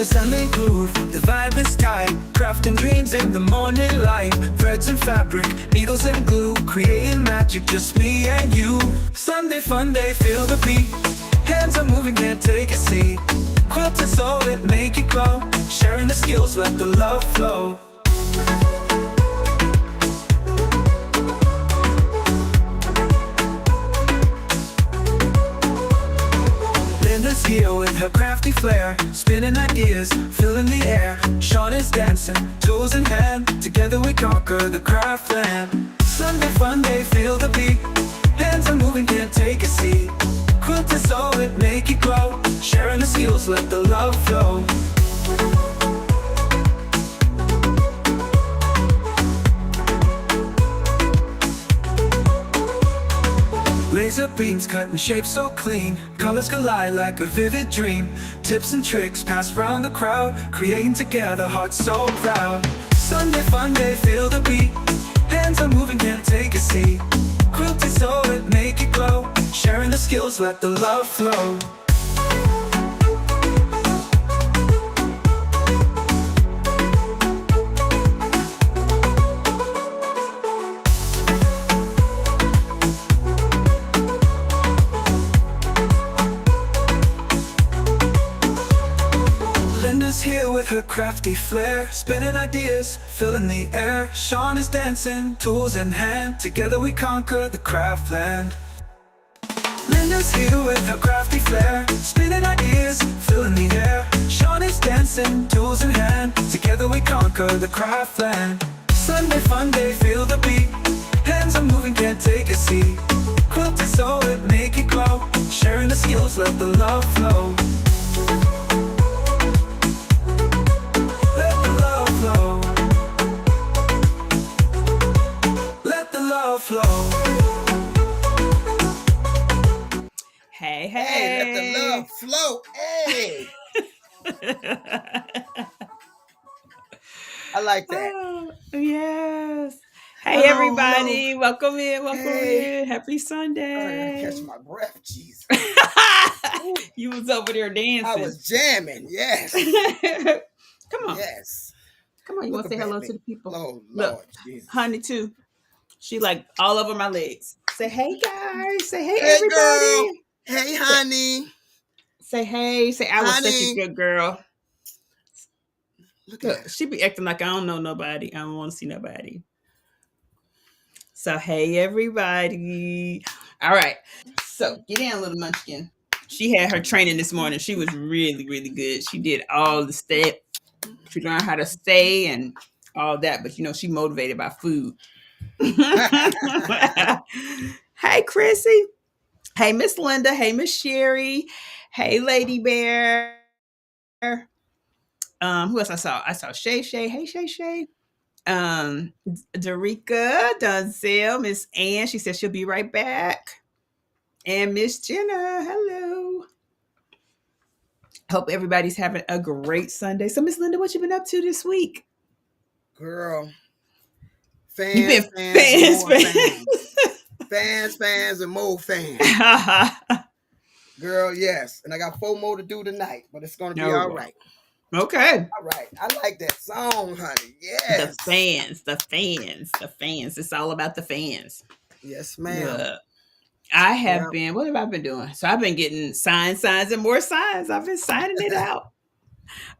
a Sunday groove, the vibe is tight. Crafting dreams in the morning light. Threads and fabric, needles and glue, creating magic, just me and you. Sunday Funday, feel the beat. Hands are moving, can't take a seat. Quilt is all it, make it glow. Sharing the skills, let the love flow. Linda's here with her crafty flair, spinning ideas, filling the air. Sean is dancing, tools in hand, together we conquer the craft land. Sunday Funday, feel the beat. Hands are moving, can't take a seat. Quilt is all it, make it glow. Sharing the skills, let the love flow. Laser beams cutting shapes so clean. Colors collide like a vivid dream. Tips and tricks passed round the crowd, creating together, hearts so proud. Sunday Funday, feel the beat. Hands are moving, can't take a seat. Quilt is all it, make it glow. Sharing the skills, let the love flow. Linda's here with her crafty flair, spinning ideas, filling the air. Sean is dancing, tools in hand, together we conquer the craft land. Linda's here with her crafty flair, spinning ideas, filling the air. Sean is dancing, tools in hand, together we conquer the craft land. Sunday Funday, feel the beat. Hands are moving, can't take a seat. Quilt is all it, make it glow. Sharing the skills, let the love flow. Flow. Hey, Hey, let the love flow. Hey. I like that. Oh, yes. Hey, Hello, everybody. hello. Welcome in. Welcome Hey. in. Happy I Sunday. gotta catch my breath, Jesus. You was over there dancing. I was jamming, yes. Come on. Yes. Come on. You want to say hello to the people? Oh, Look, Lord Jesus. honey, too. She like all over my legs. Say, hey, guys. Say, hey, Hey, everybody. girl. Hey, honey. Say, hey. Say, I was such a Honey. good girl. Look Look, at her. she be acting like I don't know nobody. I don't want to see nobody. So, hey, everybody. All right. So, get in, little munchkin. She had her training this morning. She was really, really good. She did all the steps. She learned how to stay and all that. But, she motivated by food. Hey, Chrissy. Hey, Miss Linda. Hey, Miss Sherry. Hey, Lady Bear. Who else I saw? I saw Shay Shay. Hey, Shay Shay. Darica, Donzel, Miss Ann. She said she'll be right back. And Miss Jenna. Hello. Hope everybody's having a great Sunday. So, Miss Linda, what you been up to this week? Girl. You been fans, fans. fans, and more fans. Girl, yes. And I got 4 more to do tonight, but it's going to be all right. Okay. All right. I like that song, honey. Yes. The fans. It's all about the fans. Yes, ma'am. I have been, what have I been doing? So I've been getting signs, and more signs. I've been signing it out.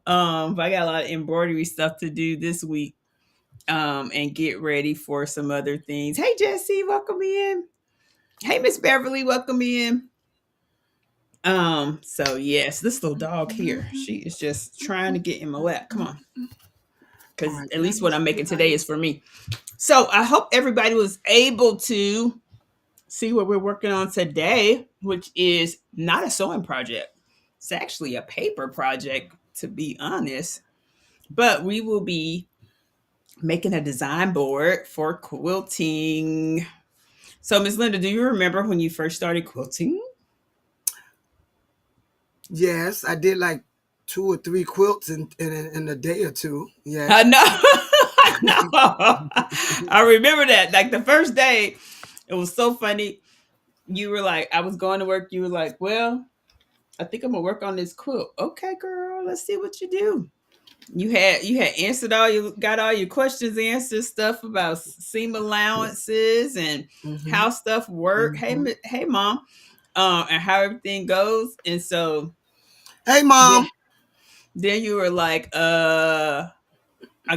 But I got a lot of embroidery stuff to do this week. And get ready for some other things. Hey, Jessie, welcome in. Hey, Miss Beverly, welcome in. So yes, this little dog here, she is just trying to get in my lap. Come on. Because at least what I'm making today is for me. So I hope everybody was able to see what we're working on today, which is not a sewing project. It's actually a paper project, to be honest. But we will be making a design board for quilting. So, Miss Linda, do you remember when you first started quilting? Yes, I did like 2 or 3 quilts in a day or two. Yeah, I know. I remember that. Like the first day, it was so funny. You were like, I was going to work. You were like, well, I think I'm gonna work on this quilt. Okay, girl, let's see what you do. You had answered got all your questions answered, stuff about seam allowances and Mm-hmm. how stuff work. Hey, Mm-hmm. hey, mom, and how everything goes. And so Hey, then, Mom. then you were like, I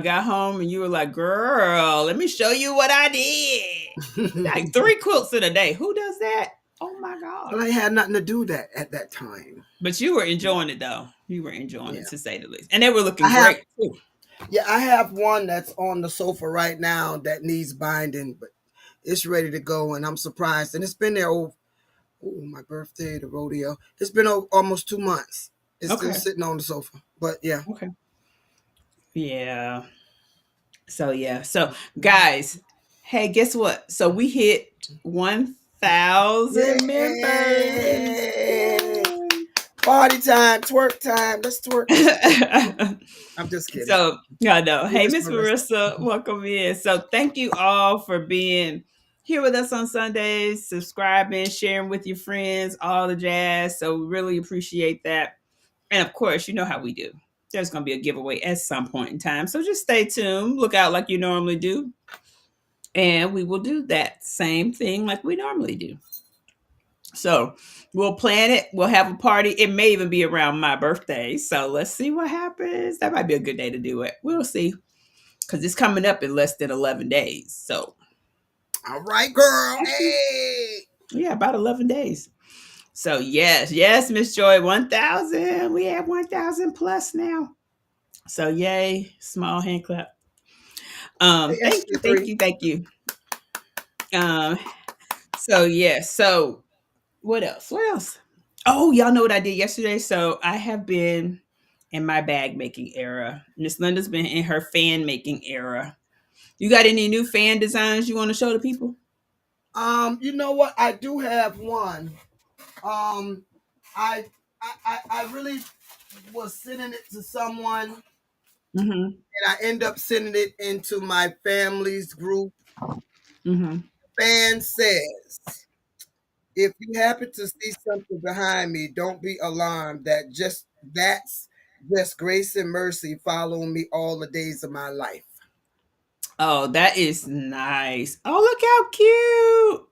got home and you were like, girl, let me show you what I did. Like 3 quilts in a day. Who does that? Oh my Well, gosh. I had nothing to do that at that time. But you were enjoying it though. You were enjoying it Yeah. to say the least. And they were I looking have great too. yeah, I have one that's on the sofa right now that needs binding, but it's ready to go, and I'm surprised. And it's been there my birthday, the rodeo. It's been almost 2 months. It's still Okay. sitting on the sofa. But yeah. Okay. Yeah. So yeah. So guys, hey, guess what? So we hit 1,000 members. Yay! Yay. Party time, twerk time. Let's twerk. Let's twerk. I'm just kidding. So I know. Hey, Hey, Miss Miss Marissa. Marissa, welcome in. So thank you all for being here with us on Sundays, subscribing, sharing with your friends, all the jazz. So we really appreciate that. And of course, you know how we do. There's going to be a giveaway at some point in time. So just stay tuned. Look out like you normally do. And we will do that same thing like we normally do. So we'll plan it. We'll have a party. It may even be around my birthday. So let's see what happens. That might be a good day to do it. We'll see. Because it's coming up in less than 11 days. So, All right, girl. actually, Hey. yeah, about 11 days. So, yes, Miss Joy, 1,000. We have 1,000 plus now. So, yay. Small hand clap. Hey, Thank you, thank SG3. you, thank you. So, yeah. So, what else? What else? Oh, y'all know what I did yesterday? So, I have been in my bag making era. Miss Linda's been in her fan making era. You got any new fan designs you want to show the people? You know what? I do have one. Um, I I really was sending it to someone, Mm-hmm. and I end up sending it into my family's group. Mm-hmm. Fan says, if you happen to see something behind me, don't be alarmed. That's just grace and mercy following me all the days of my life. Oh, that is nice. Oh, look how cute.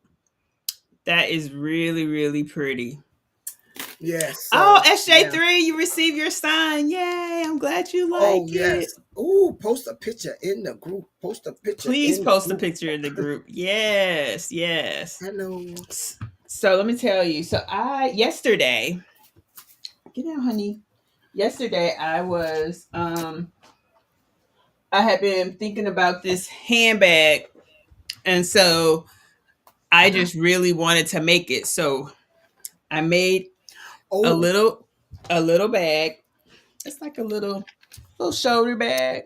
That is really, really pretty. Yes, Oh, so yeah. SJ3, you received your sign. Yay. I'm glad you Oh like yes. it. Ooh, post a picture in the group. Post a picture Please in the post a group. picture in the group. Yes, yes. Hello. So let me tell you. So yesterday, get out, honey. Yesterday I had been thinking about this handbag, and so I just really wanted to make it. So I made a Oh, little a little bag. It's like a little shoulder bag.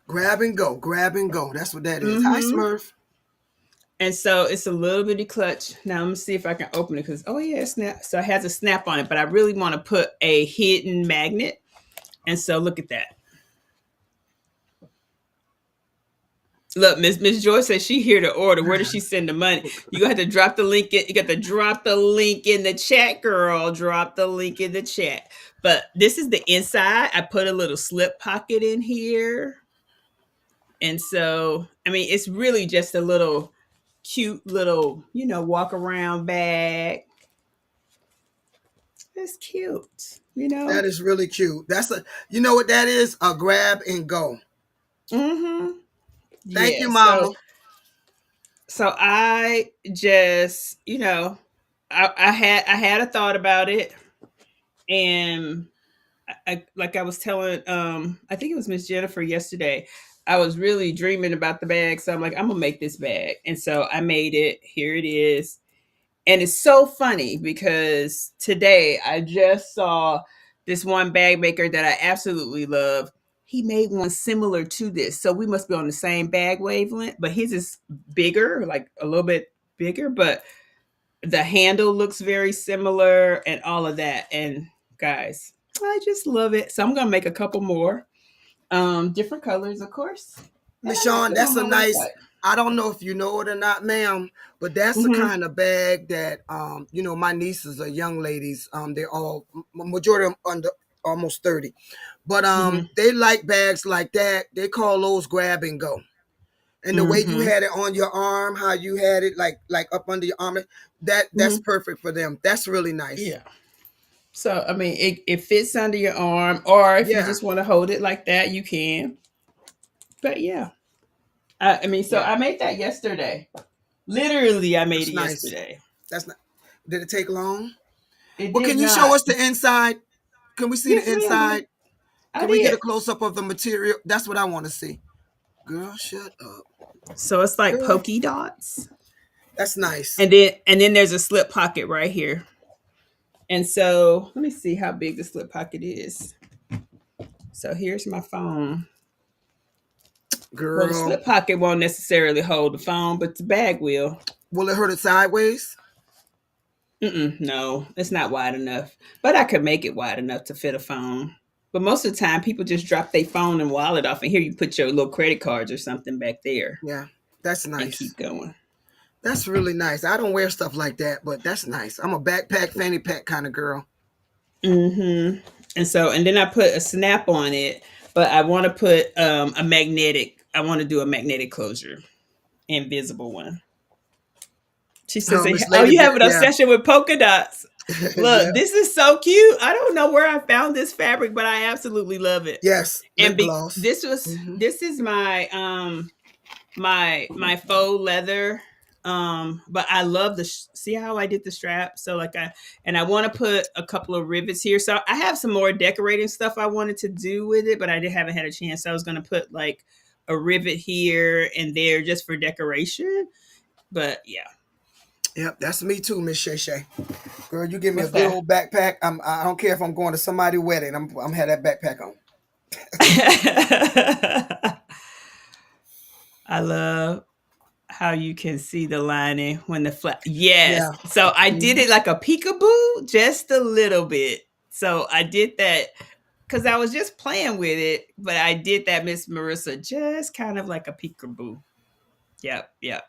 grab and go, grab and go. That's what that is. Hi, Mm-hmm. Smurf. And so it's a little bitty clutch. Now let me see if I can open it because oh yeah, snap. So it has a snap on it, but I really want to put a hidden magnet. And so look at that. Look, Miss Joy says she here to order. Where does she send the money? You got to drop the link in. You got to drop the link in the chat, girl. Drop the link in the chat. But this is the inside. I put a little slip pocket in here. And so, I mean, it's really just a little cute little, walk around bag. It's cute. That is really cute. You know what that is? A grab and go. Mm-hmm. Thank you, Yeah. Mama. So I just, I had a thought about it, and like I was telling, I think it was Miss Jennifer yesterday. I was really dreaming about the bag, so I'm like, I'm gonna make this bag, and so I made it. Here it is, and it's so funny because today I just saw this one bag maker that I absolutely love. He made one similar to this. So we must be on the same bag wavelength, but his is bigger, like a little bit bigger, but the handle looks very similar and all of that. And guys, I just love it. So I'm going to make a couple more different colors, of course. And Miss I'm going to Shawn, put it that's on a my nice website. I don't know if you know it or not, ma'am, but that's the Mm-hmm. kind of bag that my nieces are young ladies. They're all majority of them under almost 30. But Mm-hmm. they like bags like that. They call those grab and go. And the way you Mm-hmm. had it on your arm, how you had it like up under your arm, that's Mm-hmm. perfect for them. That's really nice. Yeah. So I mean, it fits under your arm, or if you Yeah, just want to hold it like that, you can. But yeah, I mean, so yeah, I made that yesterday. Literally, I made that's it nice. yesterday. That's not. Did it take long? It Well, did can you show not. us the inside? Can we see Yes, the ma'am. inside? I Can we get a did. close up of the material? That's what I want to see. Girl, shut up. So it's like Girl, polka dots, that's nice. and then there's a slip pocket right here. And so let me see how big the slip pocket is. So here's my phone. Well, the Girl, slip pocket won't necessarily hold the phone, but the bag will. will it hurt it sideways? No, it's not wide enough. But I could make it wide enough to fit a phone. But most of the time, people just drop their phone and wallet off, and here you put your little credit cards or something back there Yeah, that's and nice. keep going. That's really nice. I don't wear stuff like that, but that's nice. I'm a backpack, fanny pack kind of girl. Mm-hmm. And then I put a snap on it, but I want to put a magnetic. I want to do a magnetic closure, invisible one. She says, Oh, Miss "Oh, Lady you Bear, have an yeah, obsession with polka dots." yeah, Look, this is so cute. I don't know where I found this fabric, but I absolutely love it. yes, And lip gloss. Hmm. this is my my faux leather. But I love see how I did the strap. So like I want to put a couple of rivets here. So I have some more decorating stuff I wanted to do with it, but I haven't had a chance. So I was going to put like a rivet here and there just for decoration. But yeah. Yep, that's me too, Miss Shay Shay. Girl, you give me a What's good that? old backpack. I don't care if I'm going to somebody's wedding. I'm have that backpack on. I love how you can see the lining when the flat. Yes. Yeah. So I did Mhm. it like a peekaboo, just a little bit. So I did that because I was just playing with it, but I did that, Miss Marissa, just kind of like a peekaboo. Yep, yep.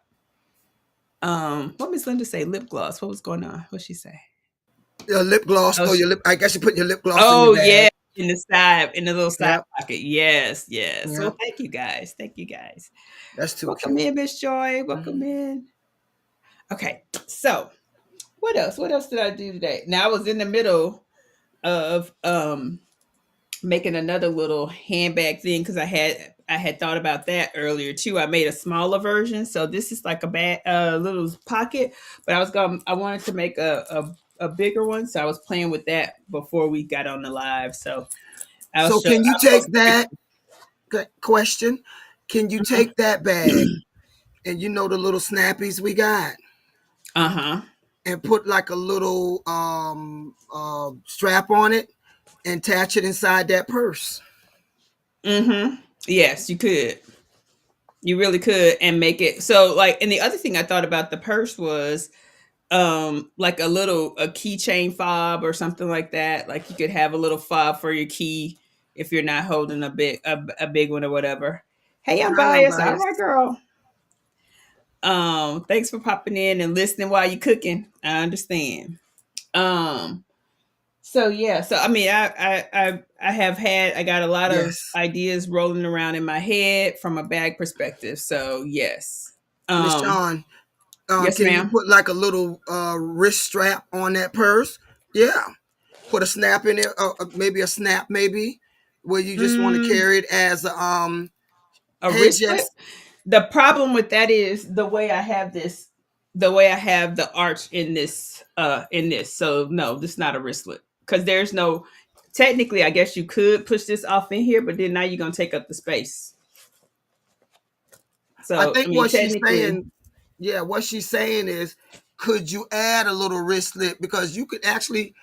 What Miss Linda say? Lip gloss. What was going on? What'd she say? Your lip gloss. Oh, Oh, your lip. I guess you put your lip gloss in your oh yeah, bag. in the side, in the little side Yep. pocket. Yes, yes. Well, Yep. thank you guys. Thank you guys. That's too Welcome cute. in, Miss Joy. Welcome Hmm. in. Okay, so what else? What else did I do today? Now I was in the middle of making another little handbag thing because I had thought about that earlier too. I made a smaller version, so this is like a bag, little pocket. But I wanted to make a bigger one, so I was playing with that before we got on the live. So I'll So show. can you I'll post take a that question? Can you picture. take that bag and the little snappies we got Uh huh. and put like a little strap on it and attach it inside that purse? Mm-hmm. Yes, you could. You really could, and make it so like. And the other thing I thought about the purse was like a keychain fob or something like that. Like you could have a little fob for your key if you're not holding a big one or whatever. Hey, I'm Hi, I'm biased. All right, biased. girl. Thanks for popping in and listening while you're cooking. I understand. um so yeah, so I mean, I got a lot of Yes, ideas rolling around in my head from a bag perspective. So yes. Miss Shawn. Yes, Can you ma'am. put like a little wrist strap on that purse? Yeah, put a snap in there, maybe a snap, maybe where you just want to Mm, carry it as a a hey wristlet. Jess. The problem with that is the way I have this, the way I have the arch in this. So no, this is not a wristlet because there's no, technically I guess you could push this off in here, but then now you're gonna take up the space. I So I think mean what she's technically. saying, yeah, what she's saying is, could you add a little wristlet because you could actually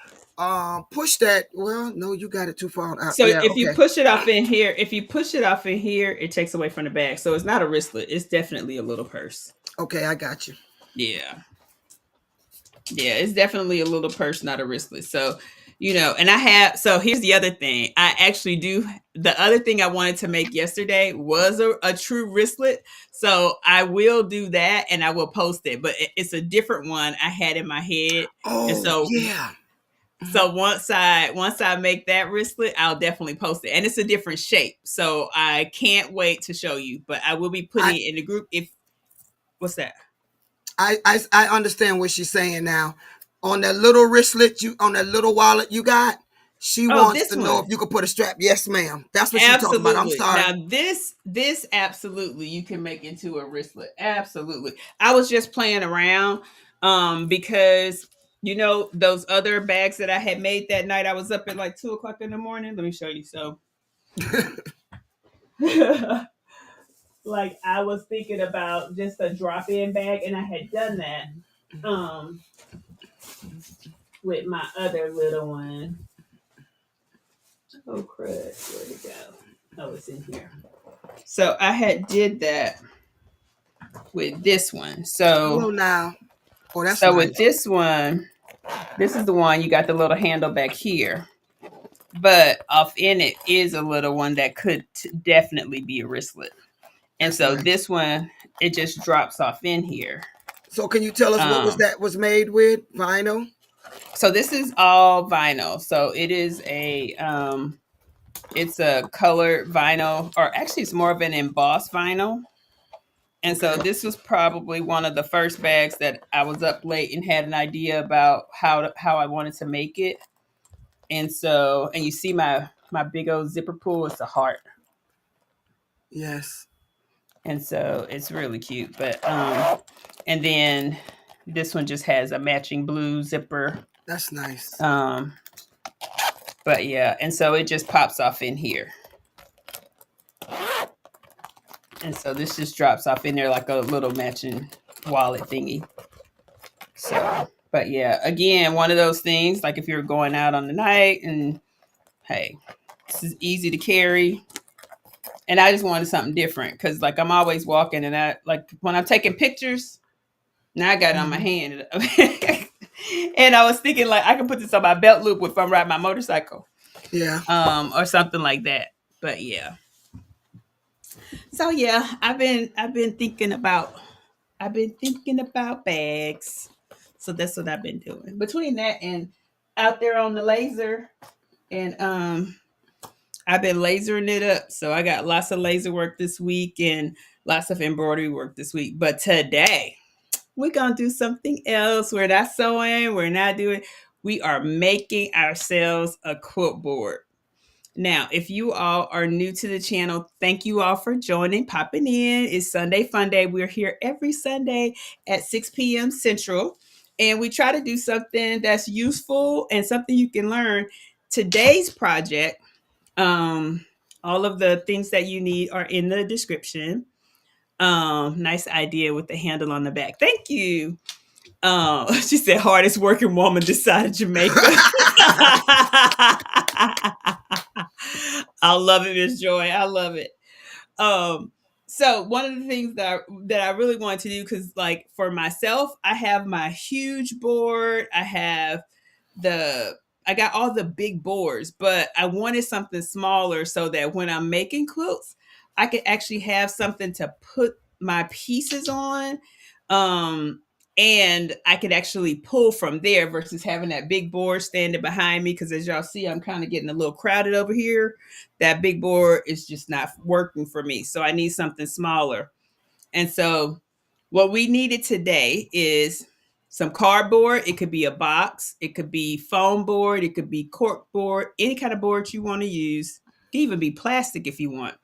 push that? Well, no, you got it too far out. So Yeah, if you okay, push it off in here, it takes away from the bag. So it's not a wristlet. It's definitely a little purse. okay, I got you. Yeah. Yeah, it's definitely a little purse, not a wristlet. So you know, and so here's the other thing. I actually do, the other thing I wanted to make yesterday was a true wristlet. So I will do that and I will post it, but it's a different one I had in my head. And Oh so, yeah. so once I make that wristlet, I'll definitely post it. And it's a different shape. So I can't wait to show you, but I will be putting it in the group. What's that? I understand what she's saying now. On that little wristlet, on that little wallet you got, she Oh, wants this to know one. if you could put a strap. Yes, ma'am. That's what she's talking about. I'm Absolutely. sorry. Now this absolutely you can make into a wristlet. Absolutely. I was just playing around because you know those other bags that I had made that night. I was up at like 2 o'clock in the morning. Let me show you. So like I was thinking about just a drop-in bag, and I had done that with my other little one. Oh crud, where'd it go? Oh, it's in here. So I had did that with this one. Hello now. Oh, that's So nice. with this one, this is the one you got the little handle back here, but off in it is a little one that could definitely be a wristlet. And That's so nice. this one, it just drops off in here. So can you tell us what was made with? Vinyl? So this is all vinyl. So it is it's a colored vinyl, or actually it's more of an embossed vinyl. And so this was probably one of the first bags that I was up late and had an idea about how I wanted to make it. And so, and you see my big old zipper pull, it's a heart. Yes. And so it's really cute. But and then this one just has a matching blue zipper. That's nice. But yeah, and so it just pops off in here. And so this just drops off in there like a little matching wallet thingy. So, but yeah, again, one of those things, like if you're going out on the night and hey, this is easy to carry. And I just wanted something different because like I'm always walking and I like when I'm taking pictures, now I got it on my hand. And I was thinking like I can put this on my belt loop if I'm riding my motorcycle. Yeah. Or something like that. But yeah. So yeah, I've been thinking about bags. So that's what I've been doing. Between that and out there on the laser, and I've been lasering it up. So I got lots of laser work this week and lots of embroidery work this week. But today, we're gonna do something else. We're not sewing, we're not doing, we are making ourselves a quilt board. Now, if you all are new to the channel, thank you all for joining, popping in. It's Sunday Funday. We're here every Sunday at 6 p.m. Central, and we try to do something that's useful and something you can learn. Today's project, all of the things that you need are in the description. Nice idea with the handle on the back. Thank you. She said, hardest working woman decided Jamaica. I love it, Miss Joy. I love it. So one of the things that I really want to do, because like for myself, I have my huge board. I got all the big boards, but I wanted something smaller so that when I'm making quilts, I could actually have something to put my pieces on. And I could actually pull from there versus having that big board standing behind me. Because as y'all see, I'm kind of getting a little crowded over here. That big board is just not working for me. So I need something smaller. And so what we needed today is some cardboard. It could be a box. It could be foam board. It could be cork board. Any kind of board you want to use. It can even be plastic if you want.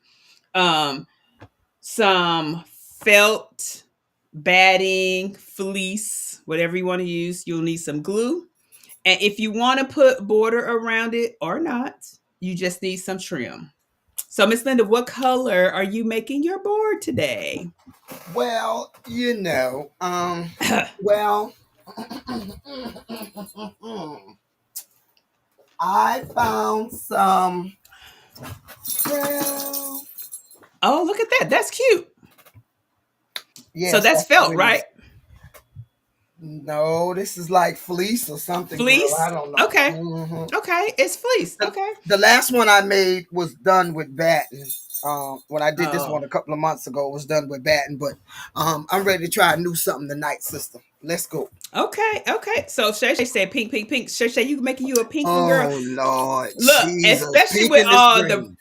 Some felt, batting, fleece, whatever you want to use. You'll need some glue. And if you want to put border around it or not, you just need some trim. So Miss Linda, what color are you making your board today? Well, well, I found some. Well, oh, look at that. That's cute. Yes, so that's felt, right? No, this is like fleece or something, girl. I Fleece? don't know. Okay. Okay. It's fleece. Okay. The last one I made was done with batten. When I did this Oh. one a couple of months ago, it was done with batten. But I'm ready to try a new something tonight, sister. Let's go. Okay. Okay. So Shay said pink, pink, pink. Shay, you making you a pink one, girl. Oh Lord, Look, Jesus, pink in this green.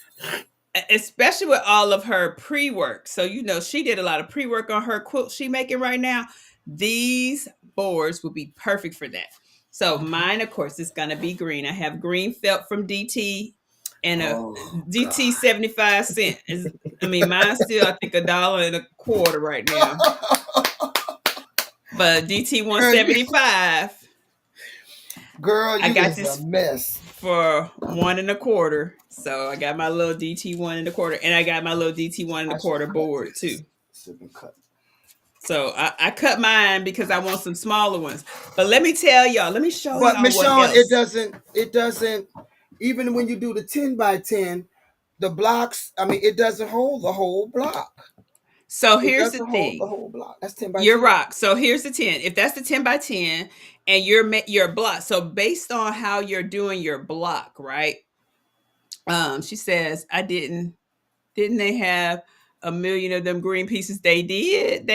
especially with all of her pre-work. So she did a lot of pre-work on her quilt she making right now. These boards would be perfect for that. So mine, of course, is gonna be green. I have green felt from DT and a DT 75 cent. Mine's still I think $1.25 right now. But DT 175. Girl, you I got this this a mess. For $1.25. So I got my little DT 1.25, and I got my little DT 1.25 board too. So I cut mine because I want some smaller ones. But let me tell y'all, let me show y'all But Michelle, what else. it doesn't. Even when you do the 10 by 10, the blocks. It doesn't hold the whole block. So It here's the doesn't hold thing. the whole block. That's 10 by You're 10. right. So here's the 10. If that's the 10 by 10 and your block. So based on how you're doing your block, right? She says, didn't they have a million of them green pieces? They did.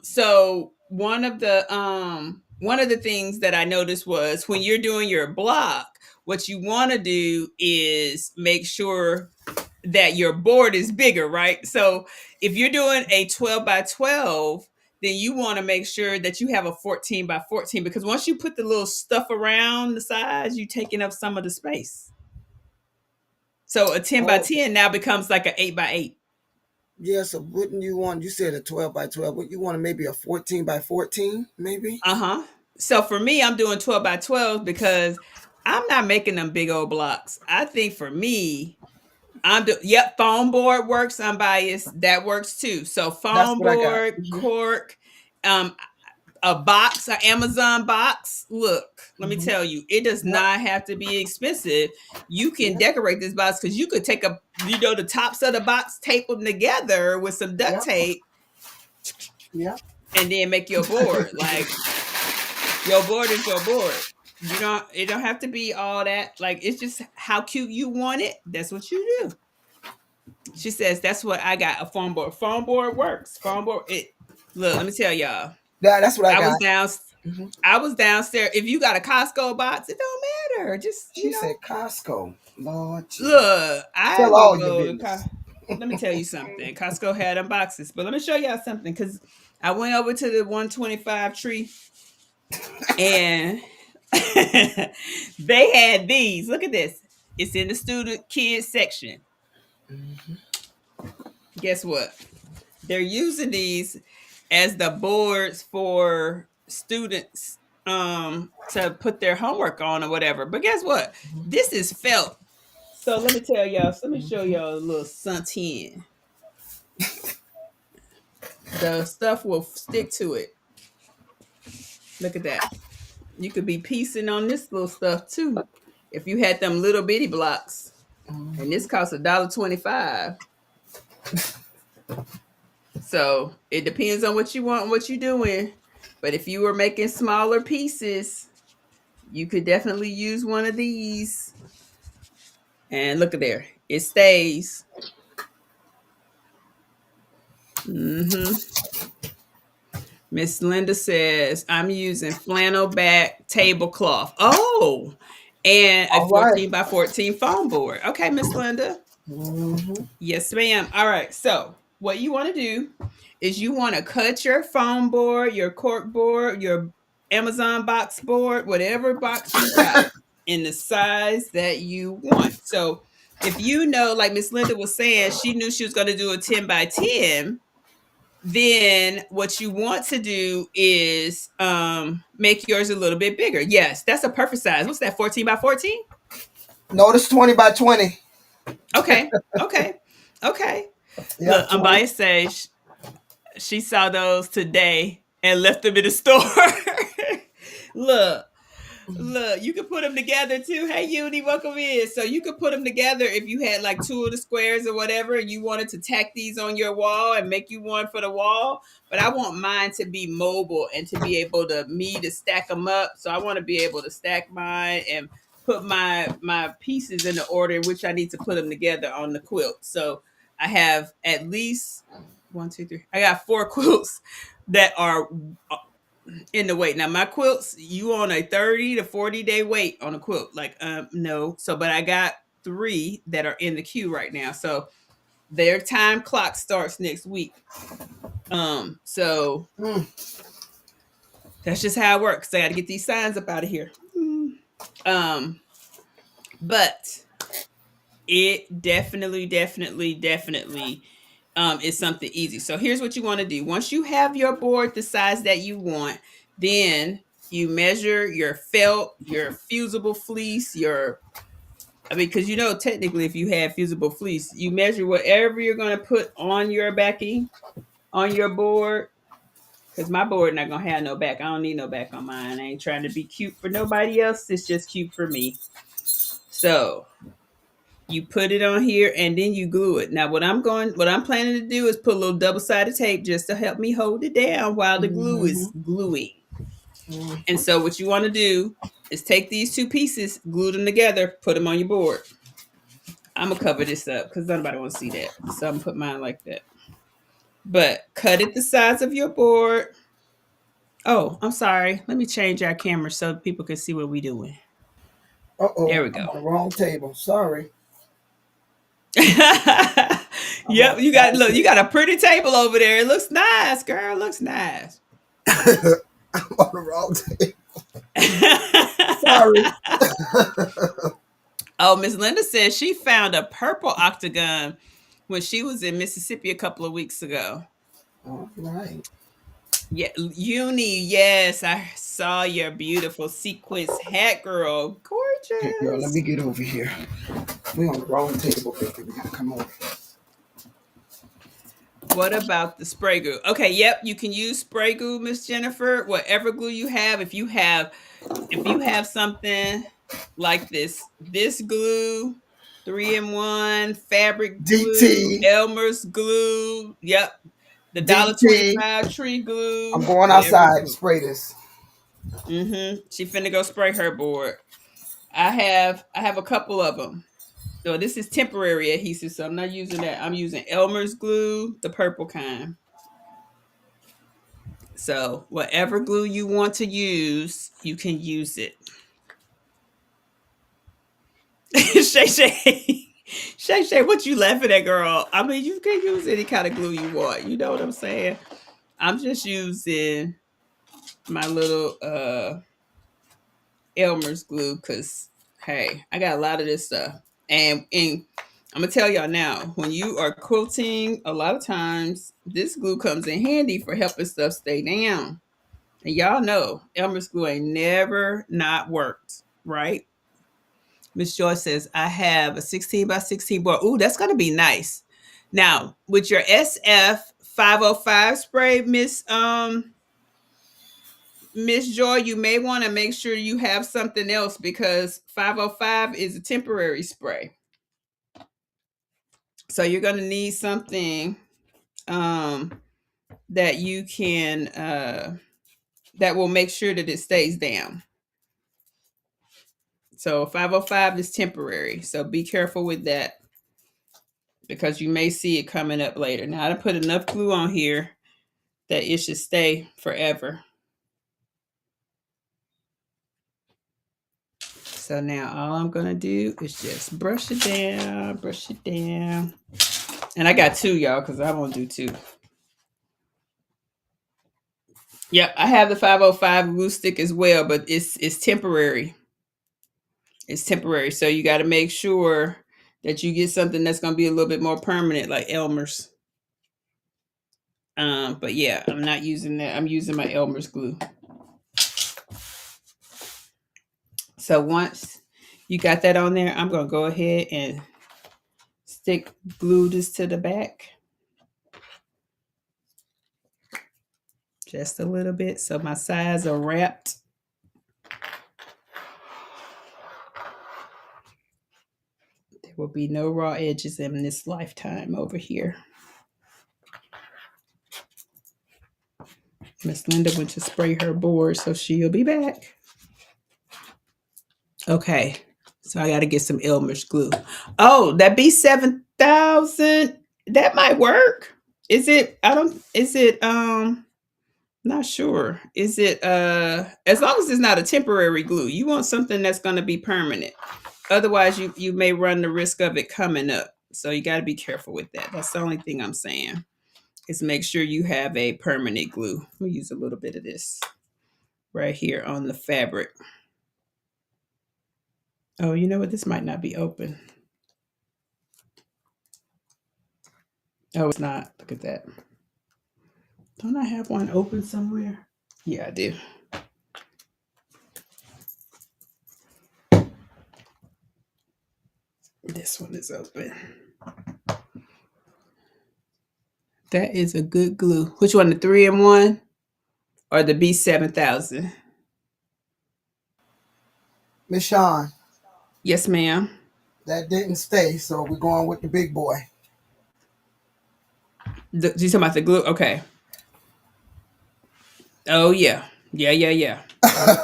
So one of the things that I noticed was when you're doing your block, what you want to do is make sure that your board is bigger, right? So if you're doing a 12 by 12, then you want to make sure that you have a 14 by 14, because once you put the little stuff around the sides, you're taking up some of the space. So a 10 by 10 now becomes like an 8 by 8. Yeah, so wouldn't you want, you said a 12 by 12, wouldn't you want maybe a 14 by 14, maybe? So for me, I'm doing 12 by 12 because I'm not making them big old blocks. I think for me, foam board works. I'm biased. That works too. So foam board, cork, a box, an Amazon box. Look, let me tell you, it does not have to be expensive. You can decorate this box because you could take the tops of the box, tape them together with some duct tape, and then make your board. Like your board is your board. It don't have to be all that. Like, it's just how cute you want it. That's what you do. She says that's what I got, a foam board. Foam board works. Foam board. Look, let me tell y'all. That's what I got. I was downstairs. If you got a Costco box, it don't matter. Just she said Costco. Lord, look, tell all your business. Let me tell you something. Costco had them boxes, but let me show y'all something, because I went over to the 125 tree and they had these. Look at this. It's in the student kids section. Guess what? They're using these as the boards for students to put their homework on or whatever. But guess what? This is felt. So let me tell y'all. Let me show y'all a little suntan. The stuff will stick to it. Look at that. You could be piecing on this little stuff too if you had them little bitty blocks. And this costs $1.25. So it depends on what you want and what you're doing. But if you were making smaller pieces, you could definitely use one of these. And look at there. It stays. Miss Linda says, I'm using flannel back tablecloth. Oh, and a 14 by 14 foam board. Okay, Miss Linda. Yes, ma'am. All right. So what you want to do is you want to cut your foam board, your cork board, your Amazon box board, whatever box you got in the size that you want. So if like Miss Linda was saying, she knew she was going to do a 10 by 10, then what you want to do is make yours a little bit bigger. Yes, that's a perfect size. What's that, 14 by 14? No, it's 20 by 20. Okay. Look, Ambaya says she saw those today and left them in the store. Look, Look, you can put them together too. Hey, Uni, welcome in. So you could put them together if you had like 2 of the squares or whatever, and you wanted to tack these on your wall and make you one for the wall. But I want mine to be mobile and to be able to stack them up. So I want to be able to stack mine and put my pieces in the order in which I need to put them together on the quilt. So I have at least 1, 2, 3. I got 4 quilts that are in the wait. Now my quilts, you on a 30 to 40 day wait on a quilt. Like no. So but I got 3 that are in the queue right now. So their time clock starts next week. So that's just how it works. I got to get these signs up out of here. But it definitely is something easy. So here's what you want to do. Once you have your board the size that you want, then you measure your felt, your fusible fleece, because technically if you have fusible fleece, you measure whatever you're going to put on your backing on your board. Because my board not going to have no back. I don't need no back on mine. I ain't trying to be cute for nobody else. It's just cute for me. So you put it on here and then you glue it. Now what I'm planning to do is put a little double-sided tape just to help me hold it down while the glue is gluing. And so what you want to do is take these 2 pieces, glue them together, put them on your board. I'm going to cover this up because nobody wants to see that. So I'm going to put mine like that. But cut it the size of your board. Oh, I'm sorry. Let me change our camera so people can see what we're doing. Uh-oh. There we go. I'm on the wrong table. Sorry. Yep, you got a pretty table over there. It looks nice, girl. It looks nice. I'm on the wrong table. Sorry. Oh, Miss Linda says she found a purple octagon when she was in Mississippi a couple of weeks ago. All right. Yeah, Uni, yes, I saw your beautiful sequins hat, girl. Gorgeous. Okay, girl, let me get over here. We're on the wrong table, baby. We gotta come over. What about the spray glue? Okay, yep, you can use spray glue, Miss Jennifer. Whatever glue you have, if you have something like this glue, 3-in-1 fabric glue, DT. Elmer's glue. Yep, the $1.25 tree glue. I'm going outside to spray this. She finna go spray her board. I have a couple of them. So this is temporary adhesive, so I'm not using that. I'm using Elmer's glue, the purple kind. So whatever glue you want to use, you can use it. Shay, what you laughing at, girl? I mean, you can use any kind of glue you want. You know what I'm saying? I'm just using my little Elmer's glue because, hey, I got a lot of this stuff. And I'm going to tell y'all now, when you are quilting, a lot of times this glue comes in handy for helping stuff stay down. And y'all know Elmer's glue ain't never not worked, right? Miss Joyce says, I have a 16 by 16 board. Ooh, that's going to be nice. Now, with your SF 505 spray, Miss Joy, you may want to make sure you have something else because 505 is a temporary spray. So you're going to need something that you can, that will make sure that it stays down. So 505 is temporary. So be careful with that because you may see it coming up later. Now I put enough glue on here that it should stay forever. So now all I'm going to do is just brush it down. And I got 2, y'all, because I want to do 2. Yep, I have the 505 glue stick as well, but it's temporary. It's temporary. So you got to make sure that you get something that's going to be a little bit more permanent, like Elmer's. But yeah, I'm not using that. I'm using my Elmer's glue. So once you got that on there, I'm going to go ahead and glue this to the back. Just a little bit so my sides are wrapped. There will be no raw edges in this lifetime over here. Miss Linda went to spray her board, so she'll be back. Okay, so I got to get some Elmer's glue. Oh, that B7000, that might work. Is it? Not sure. Is it as long as it's not a temporary glue? You want something that's going to be permanent. Otherwise, you may run the risk of it coming up. So you got to be careful with that. That's the only thing I'm saying. Is make sure you have a permanent glue. We'll use a little bit of this right here on the fabric. Oh, you know what? This might not be open. Oh, it's not. Look at that. Don't I have one open somewhere? Yeah, I do. This one is open. That is a good glue. Which one, the 3-in-1 or the B7000? Miss Shawn. Yes, ma'am. That didn't stay, so we're going with the big boy. You talking about the glue? Okay. Oh yeah. Yeah.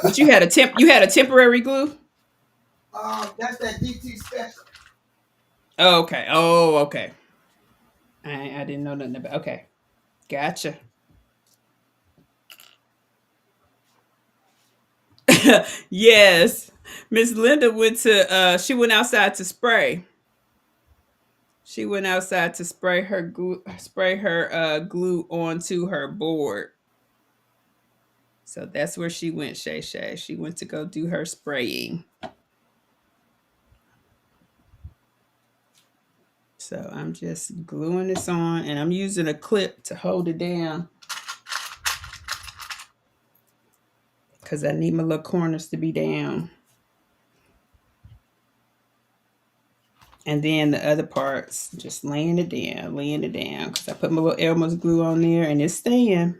But you had a temporary glue? That's that DT special. Oh, okay. I didn't know nothing about. Okay. Gotcha. Yes. Miss Linda she went outside to spray. She went outside to spray her glue onto her board. So that's where she went, Shay Shay. She went to go do her spraying. So I'm just gluing this on, and I'm using a clip to hold it down because I need my little corners to be down. And then the other parts, just laying it down, because I put my little Elmer's glue on there, and it's staying.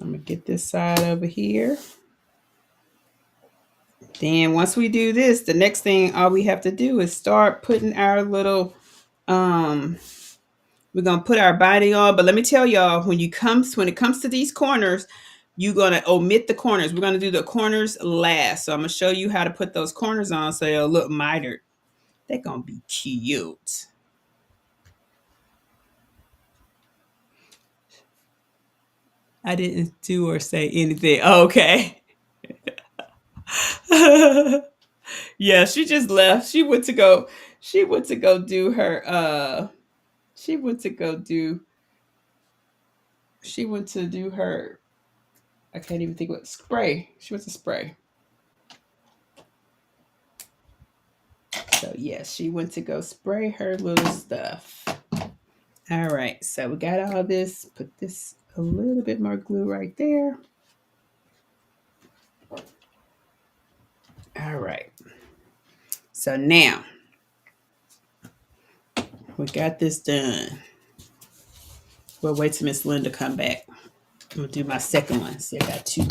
I'm going to get this side over here. Then once we do this, the next thing, all we have to do is start putting our little, we're going to put our binding on. But let me tell y'all, when it comes to these corners, you're going to omit the corners. We're going to do the corners last. So I'm going to show you how to put those corners on so they'll look mitered. They're going to be cute. I didn't do or say anything. Oh, okay. Yeah, she just left. She went to go do her I can't even think what spray. She went to spray. So yes, she went to go spray her little stuff. All right, so we got all this. Put this a little bit more glue right there. All right. So now we got this done. We'll wait till Miss Linda come back. I'm gonna do my second one. See, I got two.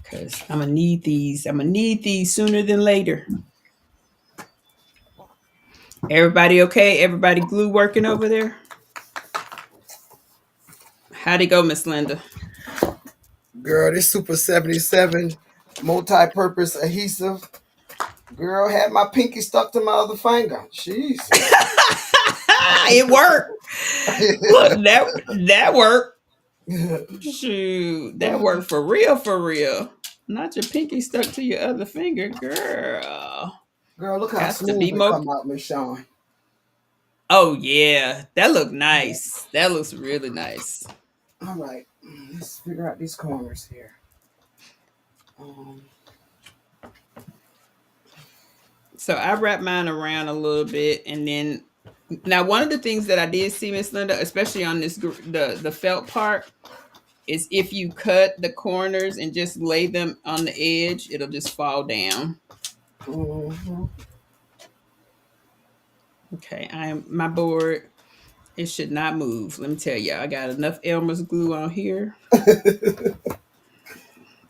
Because I'm gonna need these. I'm gonna need these sooner than later. Everybody okay? Everybody glue working over there? How'd it go, Miss Linda? Girl, this Super 77 multi-purpose adhesive. Girl, had my pinky stuck to my other finger. Jeez. It worked. Look, that worked. Shoot, that worked for real. Not your pinky stuck to your other finger, girl. Girl, look how smooth it come out, Miss Shawn. Oh yeah, that looked nice. That looks really nice. All right, let's figure out these corners here. So I wrap mine around a little bit, and then now one of the things that I did see, Miss Linda, especially on this the felt part, is if you cut the corners and just lay them on the edge, it'll just fall down. Mm-hmm. Okay, my board It should not move. Let me tell you, I got enough Elmer's glue on here,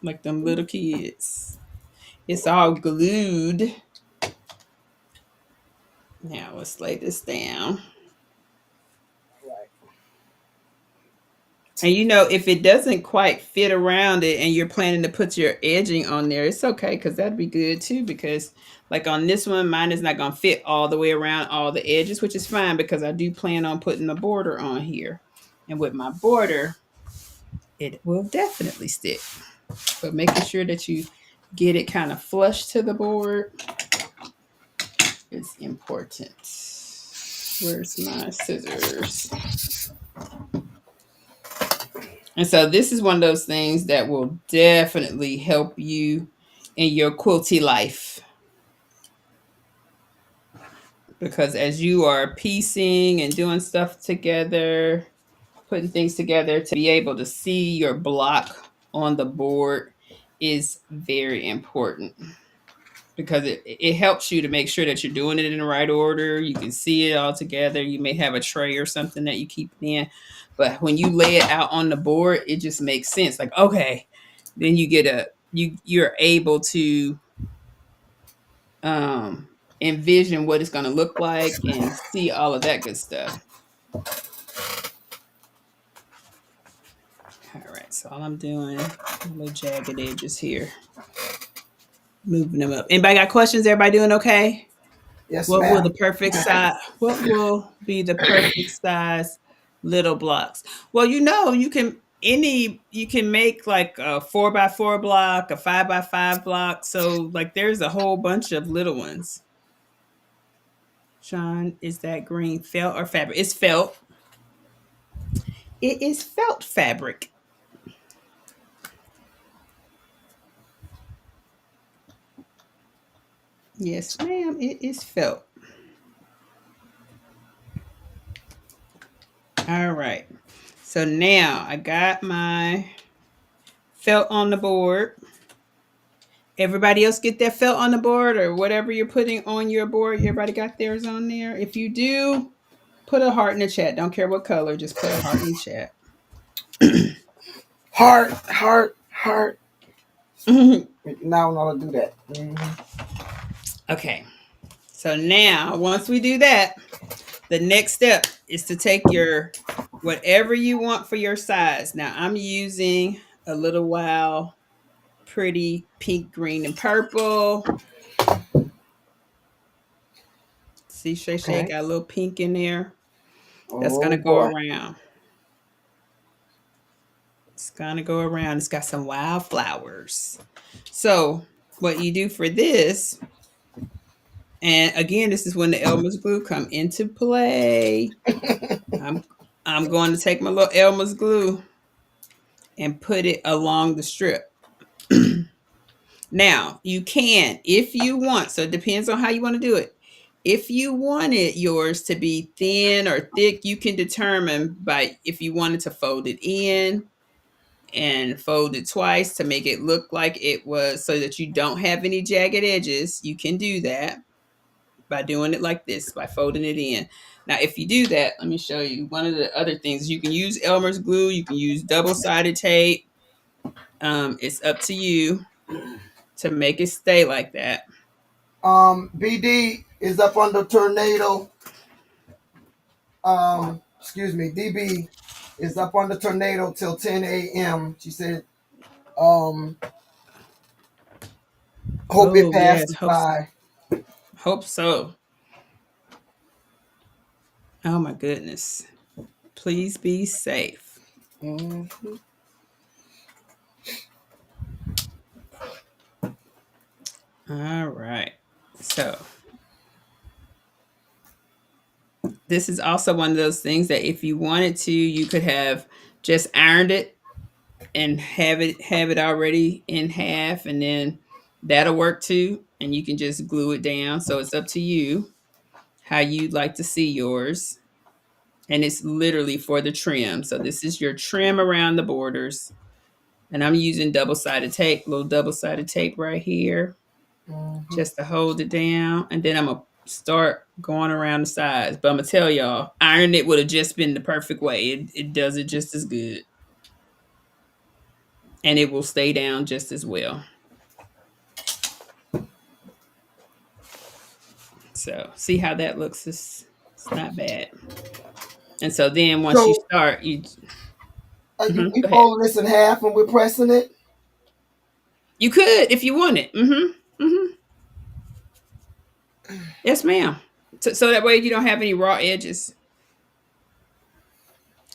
like them little kids. It's all glued. Now let's lay this down. And you know, if it doesn't quite fit around it and you're planning to put your edging on there, it's okay because that'd be good too. Because, like on this one, mine is not going to fit all the way around all the edges, which is fine because I do plan on putting a border on here. And with my border, it will definitely stick. But making sure that you get it kind of flush to the board is important. Where's my scissors? And so this is one of those things that will definitely help you in your quilty life. Because as you are piecing and doing stuff together, putting things together, to be able to see your block on the board is very important. Because it helps you to make sure that you're doing it in the right order. You can see it all together. You may have a tray or something that you keep it in. But when you lay it out on the board, it just makes sense. Like, okay, then you get you're able to envision what it's going to look like and see all of that good stuff. All right, so all I'm doing, little jagged edges here. Moving them up. Anybody got questions? Everybody doing okay? Yes, What ma'am. will the perfect size? What will be the perfect size little blocks? Well, you know, you can make like a 4x4 block, a 5x5 block. So like, there's a whole bunch of little ones. Sean, is that green felt or fabric? It's felt. It is felt fabric. Yes, ma'am. It is felt. All right. So now I got my felt on the board. Everybody else get their felt on the board or whatever you're putting on your board. Everybody got theirs on there? If you do, put a heart in the chat. Don't care what color. Just put a heart in the chat. Heart. Now I know how to do that. Okay. So now, once we do that, the next step is to take your whatever you want for your size. Now, I'm using a little Wow pretty pink, green, and purple. See, Shay Okay. got a little pink in there. That's going to go around. It's going to go around. It's got some wildflowers. So what you do for this, and again, this is when the Elmer's glue come into play. I'm going to take my little Elmer's glue and put it along the strip. Now, you can, if you want, so it depends on how you want to do it. If you wanted yours to be thin or thick, you can determine by if you wanted to fold it in and fold it twice to make it look like it was, so that you don't have any jagged edges. You can do that by doing it like this, by folding it in. Now, if you do that, let me show you one of the other things. You can use Elmer's glue. You can use double-sided tape. It's up to you to make it stay like that. BD is up on the tornado. Excuse me, DB is up on the tornado till 10 a.m. She said, hope it passes by. Hope so. Oh my goodness. Please be safe. Mm-hmm. All right. So this is also one of those things that if you wanted to, you could have just ironed it and have it already in half, and then that'll work too. And you can just glue it down. So it's up to you how you'd like to see yours. And it's literally for the trim. So this is your trim around the borders. And I'm using double-sided tape, little double-sided tape right here, just to hold it down. And then I'm going to start going around the sides. But I'm gonna tell y'all, iron it would have just been the perfect way. It does it just as good, and it will stay down just as well. So see how that looks? It's not bad. And so then once you So start, you we go ahead. folding this in half and we're pressing it. You could if you wanted. Yes, ma'am. So that way you don't have any raw edges.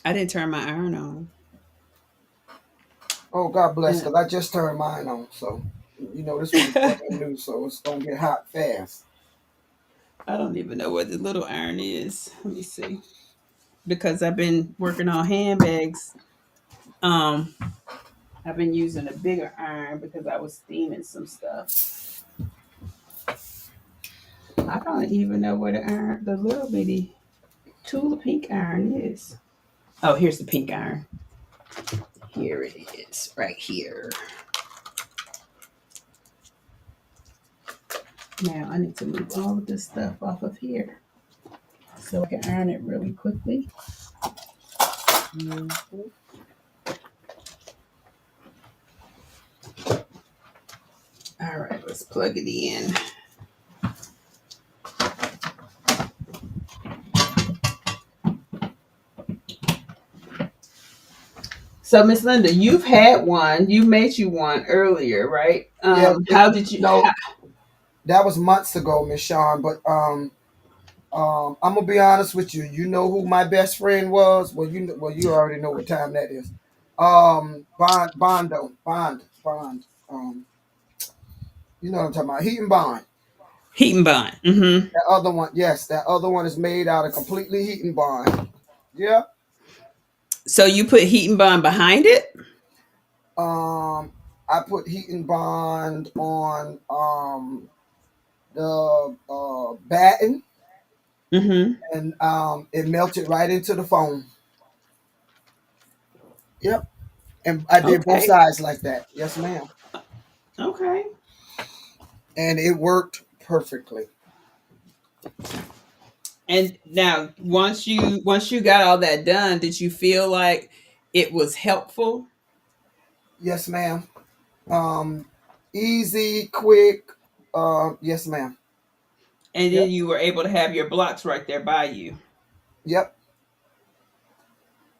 I didn't turn my iron on. Oh, God bless, Yeah. because I just turned mine on. So, this one's brand new, so it's going to get hot fast. I don't even know what the little iron is. Let me see. Because I've been working on handbags. Um, I've been using a bigger iron because I was steaming some stuff. I don't even know where the little bitty tool pink iron is. Oh, here's the pink iron. Here it is, right here. Now I need to move all of this stuff off of here so I can iron it really quickly. Mm-hmm. All right, let's plug it in. So, Miss Linda, you've had one. You made you one earlier, right? Yeah, How did you? no, that was months ago, Miss Sean. But I'm gonna be honest with you. You know who my best friend was? You already know what time that is. Bond. You know what I'm talking about? Heat and Bond. Heat and bond. Mm-hmm. That other one, yes, that other one is made out of completely heat and bond. Yeah. So you put heat and bond behind it. I put heat and bond on the batten, Mm-hmm. and it melted right into the foam. Yep. And I did both Okay. sides like that. Yes, ma'am. Okay. And it worked perfectly. And now, once you got all that done, did you feel like it was helpful? Yes, ma'am. Um, Easy, quick. Yes, ma'am. And then Yep. you were able to have your blocks right there by you. Yep.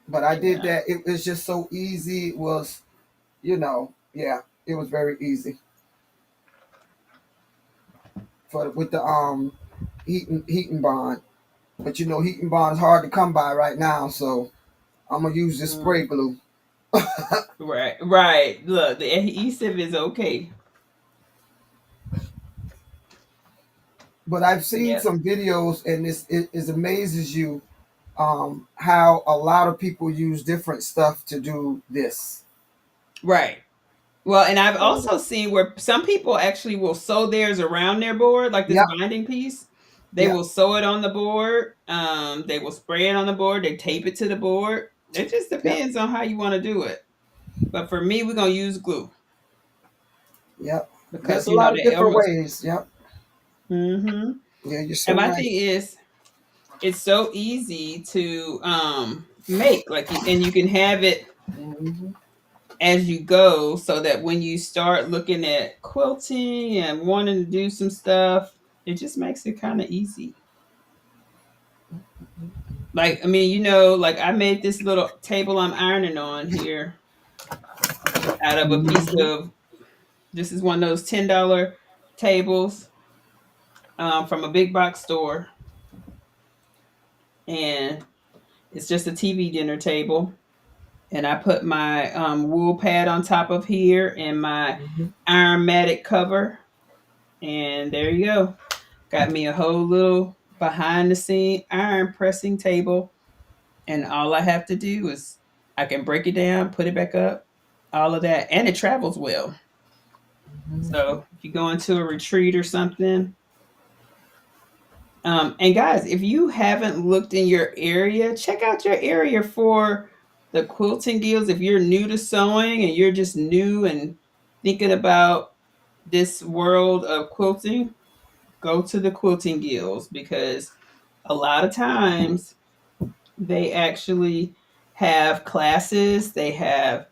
But I did Yeah. that. It was just so easy. It was, yeah, it was very easy with the heat and bond. But heat and bond is hard to come by right now, so I'm gonna use this spray Mm. glue. Right. Right. Look, the adhesive is okay. But I've seen Yep. some videos, and it amazes you how a lot of people use different stuff to do this. Right. Well, and I've also seen where some people actually will sew theirs around their board, like this Yep, binding piece. They yep, will sew it on the board. They will spray it on the board. They tape it to the board. It just yep, depends on how you want to do it. But for me, we're gonna use glue yep. There's because a lot of they different almost. ways. Yep. Mm-hmm. Yeah, you're And so my right. thing is, it's so easy to make and you can have it Hmm. as you go so that when you start looking at quilting and wanting to do some stuff, it just makes it kind of easy. Like, I mean, like I made this little table I'm ironing on here out of a piece Hmm. of, this is one of those $10 tables from a big box store. And it's just a TV dinner table. And I put my wool pad on top of here and my Hmm. ironmatic cover. And there you go. Got me a whole little behind the scene iron pressing table. And all I have to do is I can break it down, put it back up, all of that. And it travels well. So if you go into a retreat or something. And guys, if you haven't looked in your area, check out your area for the quilting deals. If you're new to sewing and you're just new and thinking about this world of quilting, go to the quilting guilds, because a lot of times they actually have classes. They have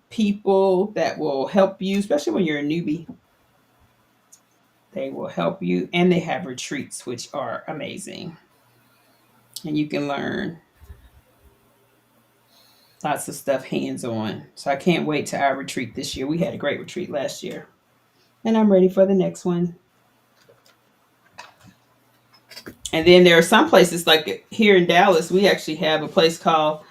people that will help you, especially when you're a newbie. They will help you, and they have retreats, which are amazing. And you can learn lots of stuff hands on. So I can't wait to our retreat this year. We had a great retreat last year, and I'm ready for the next one. And then there are some places like here in Dallas, we actually have a place called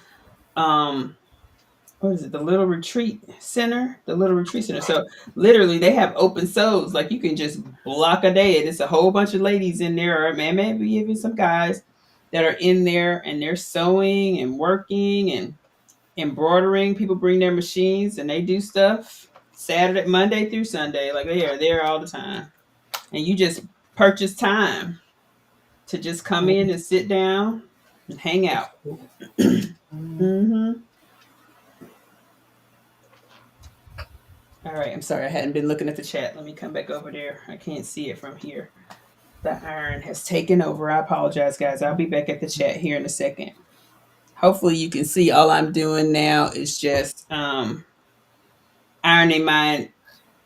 what is it? The Little Retreat Center. The Little Retreat Center. So literally they have open sews. Like you can just block a day and it's a whole bunch of ladies in there, or maybe even some guys that are in there, and they're sewing and working and embroidering. People bring their machines and they do stuff Saturday, Monday through Sunday. Like they are there all the time. And you just purchase time to just come in and sit down and hang out. Mm-hmm. All right, I'm sorry, I hadn't been looking at the chat. Let me come back over there. I can't see it from here. The iron has taken over. I apologize, guys. I'll be back at the chat here in a second. Hopefully you can see all I'm doing now is just ironing mine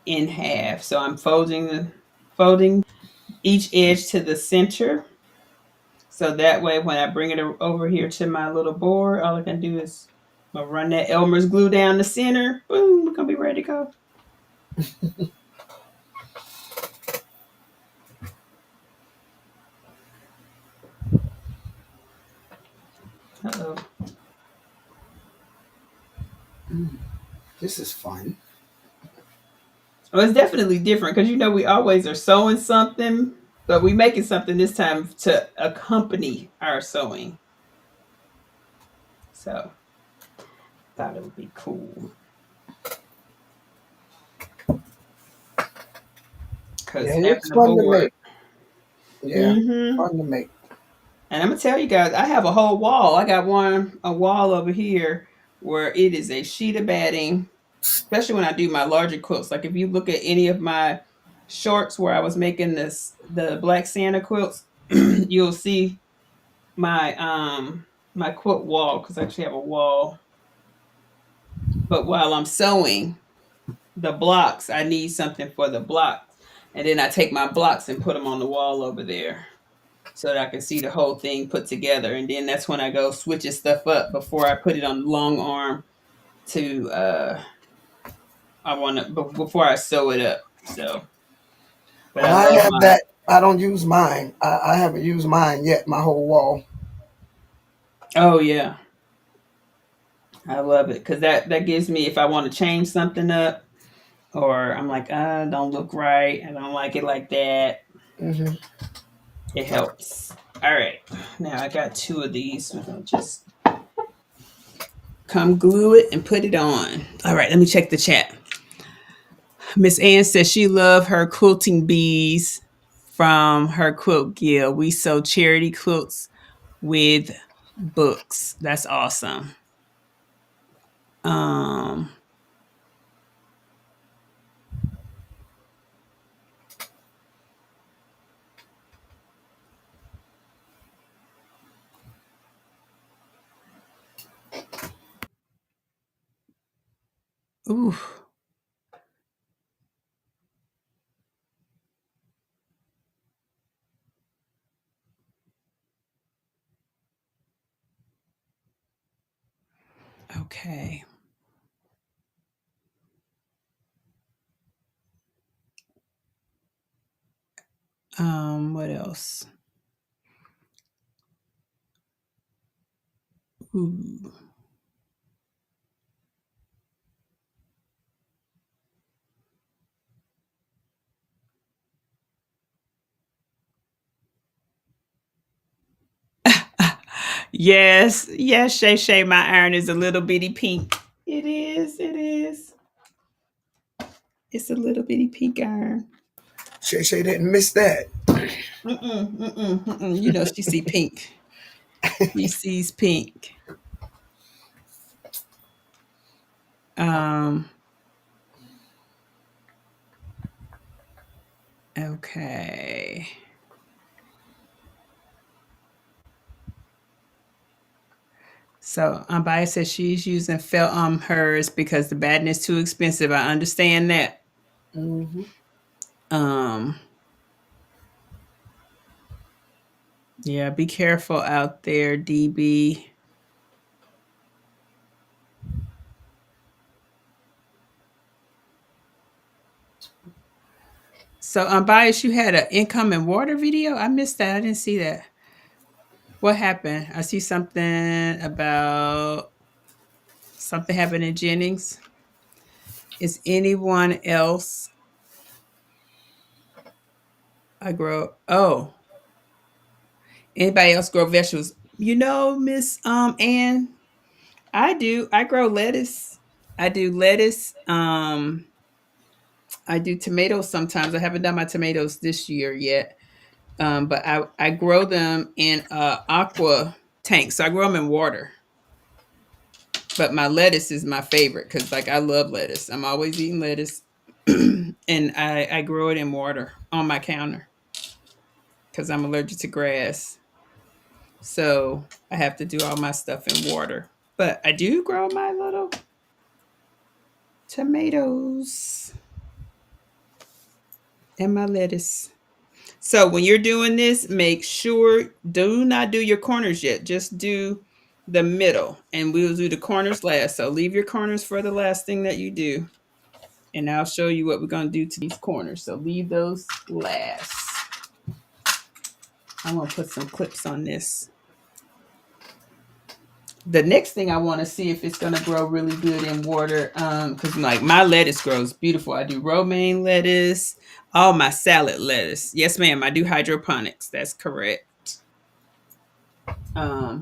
in half. So I'm folding each edge to the center. So that way when I bring it over here to my little board, all I can do is run that Elmer's glue down the center. Boom, we're gonna be ready to go. Uh-oh. This is fun. Well, it's definitely different because we always are sewing something, but we making something this time to accompany our sewing. So thought it would be cool. Because it's fun to make. Yeah, fun to make. And I'm gonna tell you guys, I have a whole wall. I got a wall over here where it is a sheet of batting, especially when I do my larger quilts. Like if you look at any of my shorts where I was making the Black Santa quilts, you'll see my my quilt wall, because I actually have a wall. But while I'm sewing the blocks, I need something for the blocks. And then I take my blocks and put them on the wall over there, so that I can see the whole thing put together. And then that's when I go switching stuff up before I put it on the long arm to before I sew it up. So but I have that. I don't use mine. I haven't used mine yet, my whole wall. Oh yeah. I love it, because that gives me, if I want to change something up, or I'm like, don't look right, I don't like it like that. Mm-hmm. It helps. All right, now I got 2 of these. We're gonna just come glue it and put it on. All right, let me check the chat. Miss Ann says she loved her quilting bees from her quilt guild. We sew charity quilts with books. That's awesome. Ooh. Okay. What else? Ooh. Yes, Shay Shay, my iron is a little bitty pink. It is. It's a little bitty pink iron. Shay Shay didn't miss that. You know she see pink. She sees pink. Okay. So Baya says she's using felt on hers because the batten is too expensive. I understand that. Mm-hmm. Um, yeah, be careful out there, DB. So Bias, you had an incoming water video? I missed that. I didn't see that. What happened? I see something about something happened in Jennings. Is anyone else anybody else grow vegetables? Miss Ann, I do. I grow lettuce. I do lettuce. I do tomatoes sometimes. I haven't done my tomatoes this year yet. But I grow them in aqua tanks. So I grow them in water. But my lettuce is my favorite because like I love lettuce. I'm always eating lettuce. And I grow it in water on my counter because I'm allergic to grass. So I have to do all my stuff in water. But I do grow my little tomatoes and my lettuce. So when you're doing this, make sure do not do your corners yet. Just do the middle and we'll do the corners last. So leave your corners for the last thing that you do. And I'll show you what we're going to do to these corners. So leave those last. I'm going to put some clips on this. The next thing I want to see if it's going to grow really good in water. Because like my lettuce grows beautiful. I do romaine lettuce, all my salad lettuce. Yes, ma'am. I do hydroponics. That's correct. I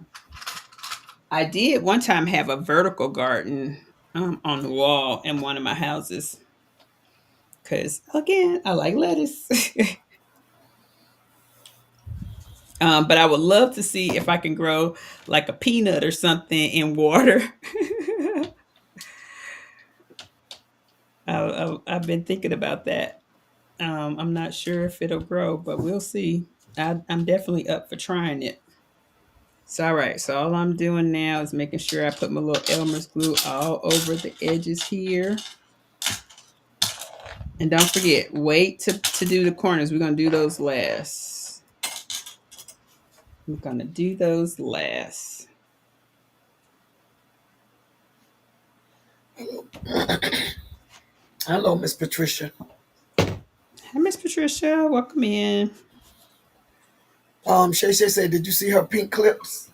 did one time have a vertical garden on the wall in one of my houses. Because again, I like lettuce. But I would love to see if I can grow like a peanut or something in water. I've been thinking about that. I'm not sure if it'll grow, but we'll see. I'm definitely up for trying it. So, all right. So all I'm doing now is making sure I put my little Elmer's glue all over the edges here. And don't forget, wait to do the corners. We're going to do those last. We're going to do those last. Hello, Miss Patricia. Hi, Miss Patricia. Welcome in. Shay said, did you see her pink clips?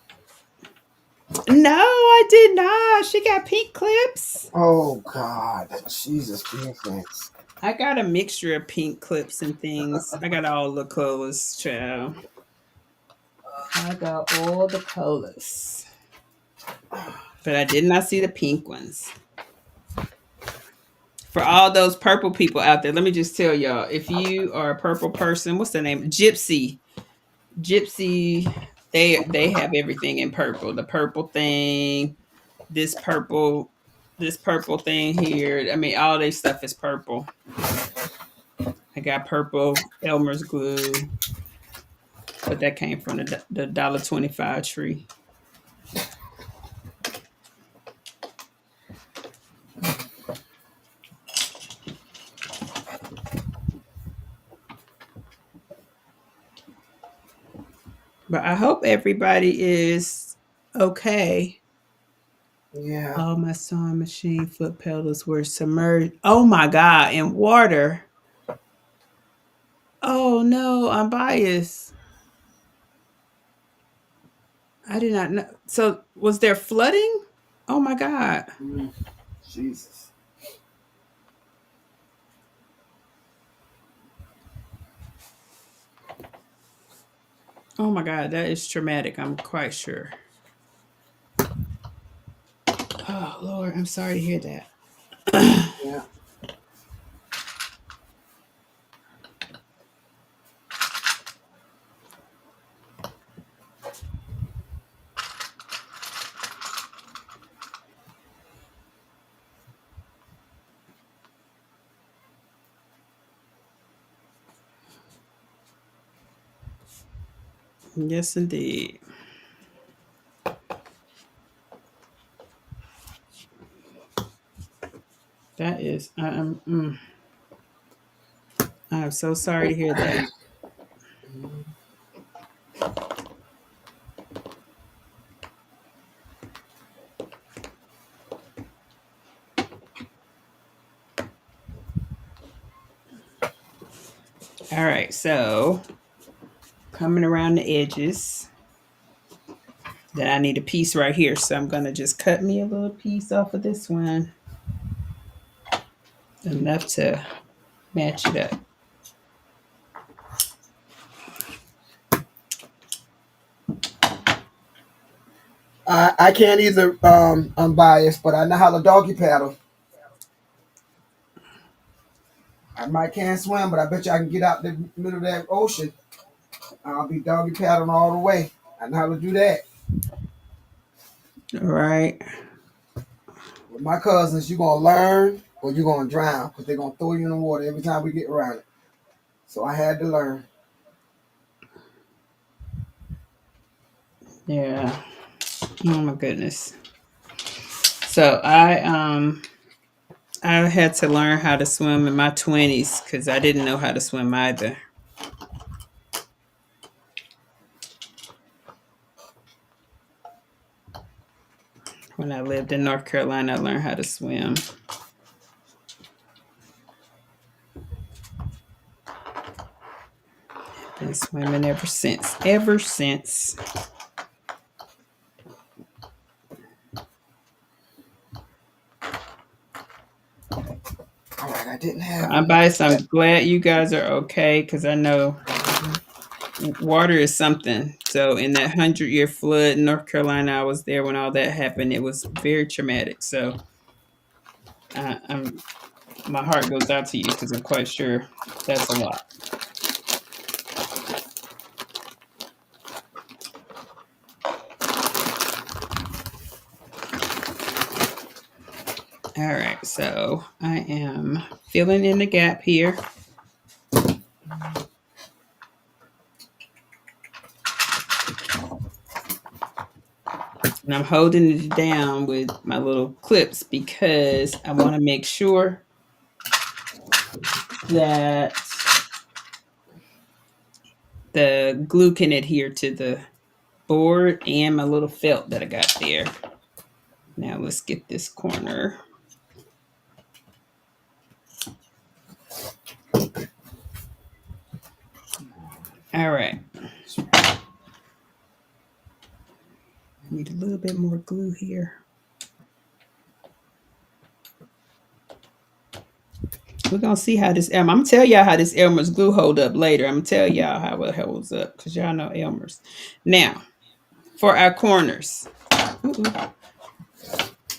No, I did not. She got pink clips. Oh, God. Jesus, defense. I got a mixture of pink clips and things. I got all the colors, child. I got all the colors. But I did not see the pink ones. For all those purple people out there, let me just tell y'all, if you are a purple person, what's the name? Gypsy, they have everything in purple. The purple thing, this purple thing here. I mean, all their stuff is purple. I got purple Elmer's glue, but that came from the $1.25 tree. But I hope everybody is okay. Yeah. All my sewing machine foot pedals were submerged. Oh my God, in water. Oh no, I'm biased. I did not know. So was there flooding? Oh my God. Jesus. Oh my God, that is traumatic. I'm quite sure. Oh Lord, I'm sorry to hear that. Yeah. Yes, indeed. That is, I'm so sorry to hear that. All right, so coming around the edges, then I need a piece right here. So I'm gonna just cut me a little piece off of this one, enough to match it up. I can't either unbiased, but I know how to doggy paddle. I might can't swim, but I bet you I can get out the middle of that ocean. I'll be doggy paddling all the way. I know how to do that. All right. With my cousins, you're gonna learn or you're gonna drown because they're gonna throw you in the water every time we get around it. So I had to learn. Yeah. Oh my goodness. So I had to learn how to swim in my 20s because I didn't know how to swim either. When I lived in North Carolina, I learned how to swim. Been swimming ever since. Ever since. All right, I didn't have. I'm biased. I'm glad you guys are okay because I know water is something. So in that 100-year flood in North Carolina, I was there when all that happened. It was very traumatic. So my heart goes out to you because I'm quite sure that's a lot. All right, so I am filling in the gap here. And I'm holding it down with my little clips because I want to make sure that the glue can adhere to the board and my little felt that I got there. Now let's get this corner. All right. Need a little bit more glue here. We're going to see how this Elmer, I'm going to tell y'all how this Elmer's glue hold up later. I'm going to tell y'all how it holds up because y'all know Elmer's. Now, for our corners. Let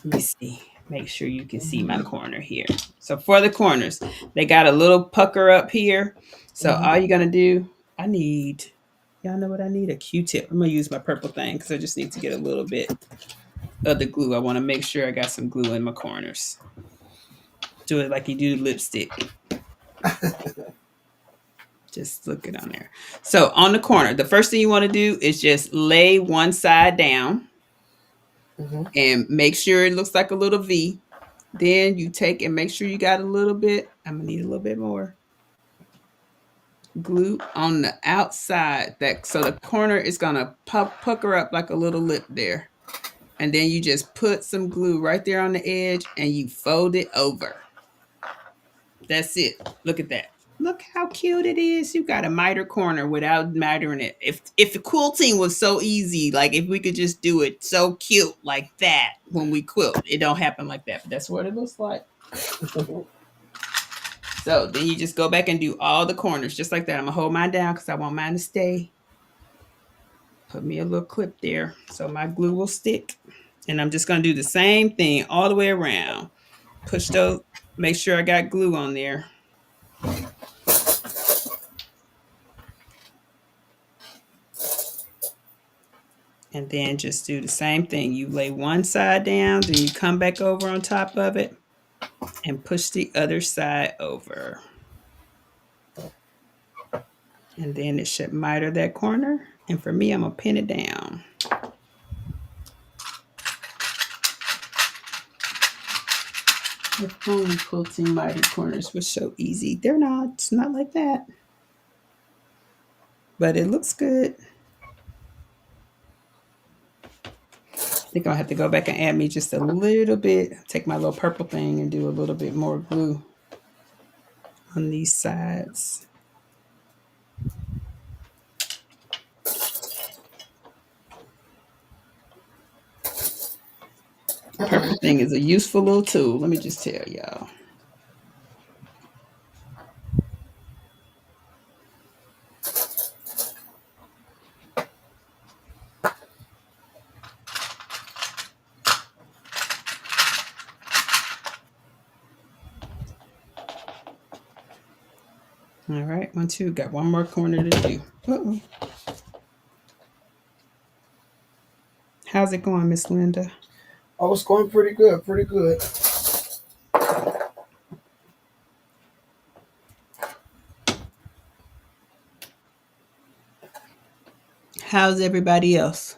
me see. Make sure you can see my corner here. So for the corners, they got a little pucker up here. So all you're going to do, y'all know what I need? A Q-tip. I'm going to use my purple thing because I just need to get a little bit of the glue. I want to make sure I got some glue in my corners. Do it like you do lipstick. Just look it on there. So on the corner, the first thing you want to do is just lay one side down and make sure it looks like a little V. Then you take and make sure you got a little bit. I'm going to need a little bit more glue on the outside. So the corner is going to pucker up like a little lip there. And then you just put some glue right there on the edge and you fold it over. That's it. Look at that. Look how cute it is. You got a miter corner without mitering it. If the quilting was so easy, like if we could just do it so cute like that when we quilt, it don't happen like that. But that's what it looks like. So then you just go back and do all the corners just like that. I'm going to hold mine down because I want mine to stay. Put me a little clip there so my glue will stick. And I'm just going to do the same thing all the way around. Push those, make sure I got glue on there. And then just do the same thing. You lay one side down, then you come back over on top of it and push the other side over. And then it should miter that corner. And for me, I'm going to pin it down. If only quilting miter corners was so easy. They're not. It's not like that. But it looks good. I think I'll have to go back and add me just a little bit. Take my little purple thing and do a little bit more glue on these sides. Purple thing is a useful little tool. Let me just tell y'all. All right, 1, 2. Got one more corner to do. Uh-oh. How's it going, Miss Linda? Oh, it's going pretty good, pretty good. How's everybody else?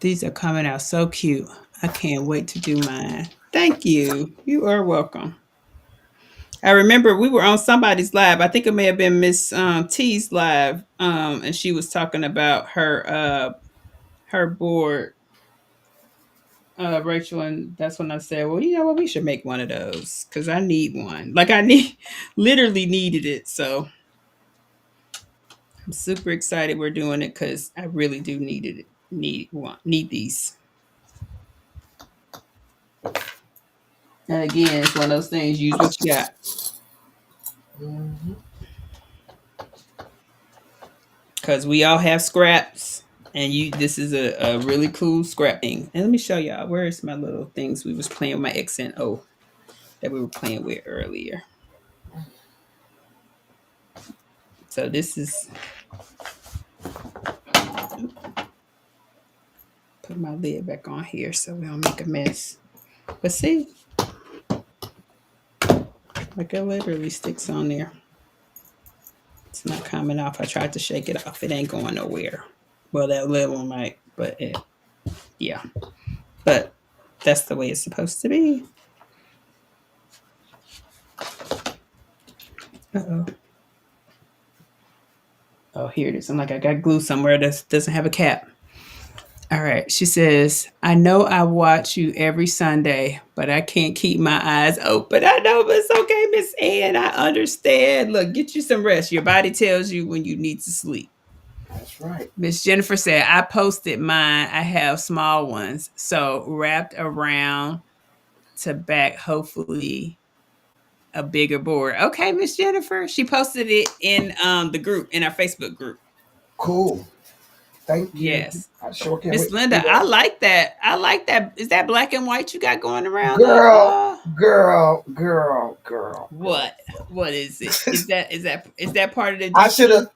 These are coming out so cute. I can't wait to do mine. Thank you. You are welcome. I remember we were on somebody's live. I think it may have been Miss T's live, and she was talking about her board, Rachel, and that's when I said, "Well, you know what? We should make one of those because I need one. Like literally needed it. So I'm super excited we're doing it because I really do need these. And again, it's one of those things. Use what you got. Because we all have scraps, and this is a really cool scrap thing. And let me show y'all, where is my little things we was playing with, my X and O that we were playing with earlier. So this is, put my lid back on here so we don't make a mess. But see, like it literally sticks on there. It's not coming off. I tried to shake it off. It ain't going nowhere. Well, that little one might, but yeah. But that's the way it's supposed to be. Uh-oh. Oh, here it is. I'm like, I got glue somewhere that doesn't have a cap. All right. She says, I know I watch you every Sunday, but I can't keep my eyes open. I know, but it's okay, Miss Ann. I understand. Look, get you some rest. Your body tells you when you need to sleep. That's right. Miss Jennifer said, I posted mine. I have small ones. So wrapped around to back, hopefully a bigger board. Okay, Miss Jennifer. She posted it in the group, in our Facebook group. Cool. Thank you. Yes. I sure can't Miss Linda, I like that. I like that. Is that black and white you got going around? Girl. What? What is it? Is that part of the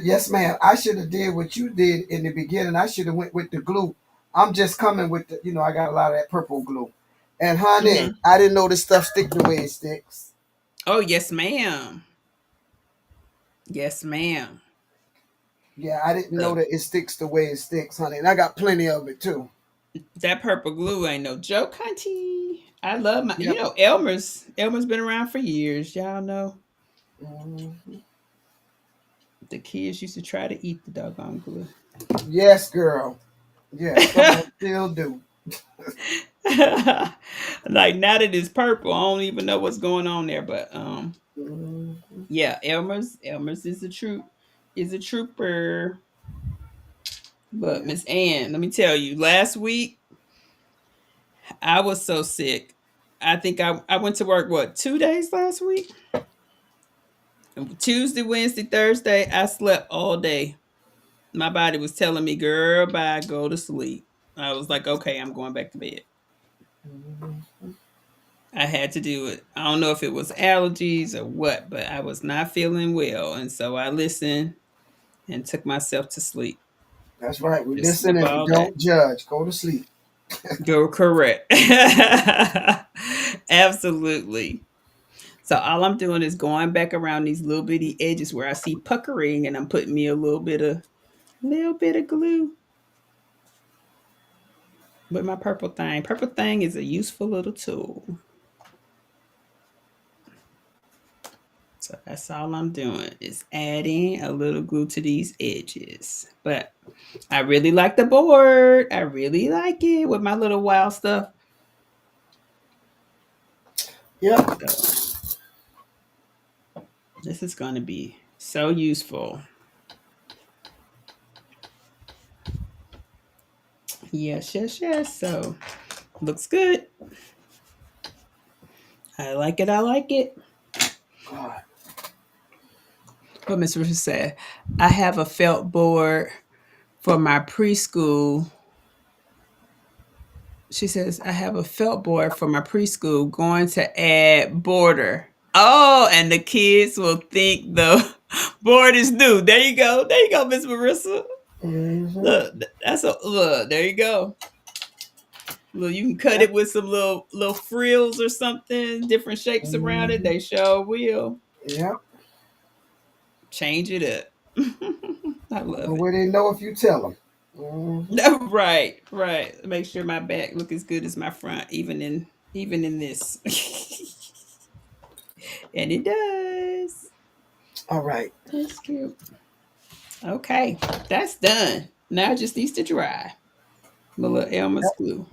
Yes, ma'am. I should have did what you did in the beginning. I should have went with the glue. I'm just coming with the, I got a lot of that purple glue. And honey, I didn't know this stuff stick the way it sticks. Oh, yes, ma'am. Yes, ma'am. Yeah, I didn't know that it sticks the way it sticks, honey. And I got plenty of it, too. That purple glue ain't no joke, hunty. I love my, Elmer's been around for years. Y'all know. Mm-hmm. The kids used to try to eat the doggone glue. Yes, girl. Yes, I still do. Like, now that it's purple, I don't even know what's going on there. But yeah, Elmer's is a trooper. But Miss Ann, let me tell you, last week I was so sick. I think I went to work 2 days last week? Tuesday, Wednesday, Thursday, I slept all day. My body was telling me, girl, bye, go to sleep. I was like, okay, I'm going back to bed. I had to do it. I don't know if it was allergies or what, but I was not feeling well. And so I listened and took myself to sleep. That's right. We listen and we don't judge. Go to sleep. Go correct. Absolutely. So all I'm doing is going back around these little bitty edges where I see puckering, and I'm putting me a little bit of glue with my purple thing. Purple thing is a useful little tool. So that's all I'm doing is adding a little glue to these edges. But I really like the board. I really like it with my little wild stuff. Yep. So this is going to be so useful. Yes, yes, yes. So looks good. I like it. I like it. God. What Miss Richard said, I have a felt board for my preschool. She says, I have a felt board for my preschool going to add border. Oh, and the kids will think the board is new. There you go. There you go, Miss Marissa. Mm-hmm. Look, that's a look. There you go. Look, you can cut it with some little frills or something, different shapes around it. They sure will. Yep. Change it up. I love And it. where they know if you tell them. Mm-hmm. Right, right. Make sure my back look as good as my front, even in this. And it does. All right. That's cute. Okay, that's done. Now it just needs to dry. My little Elmer's glue.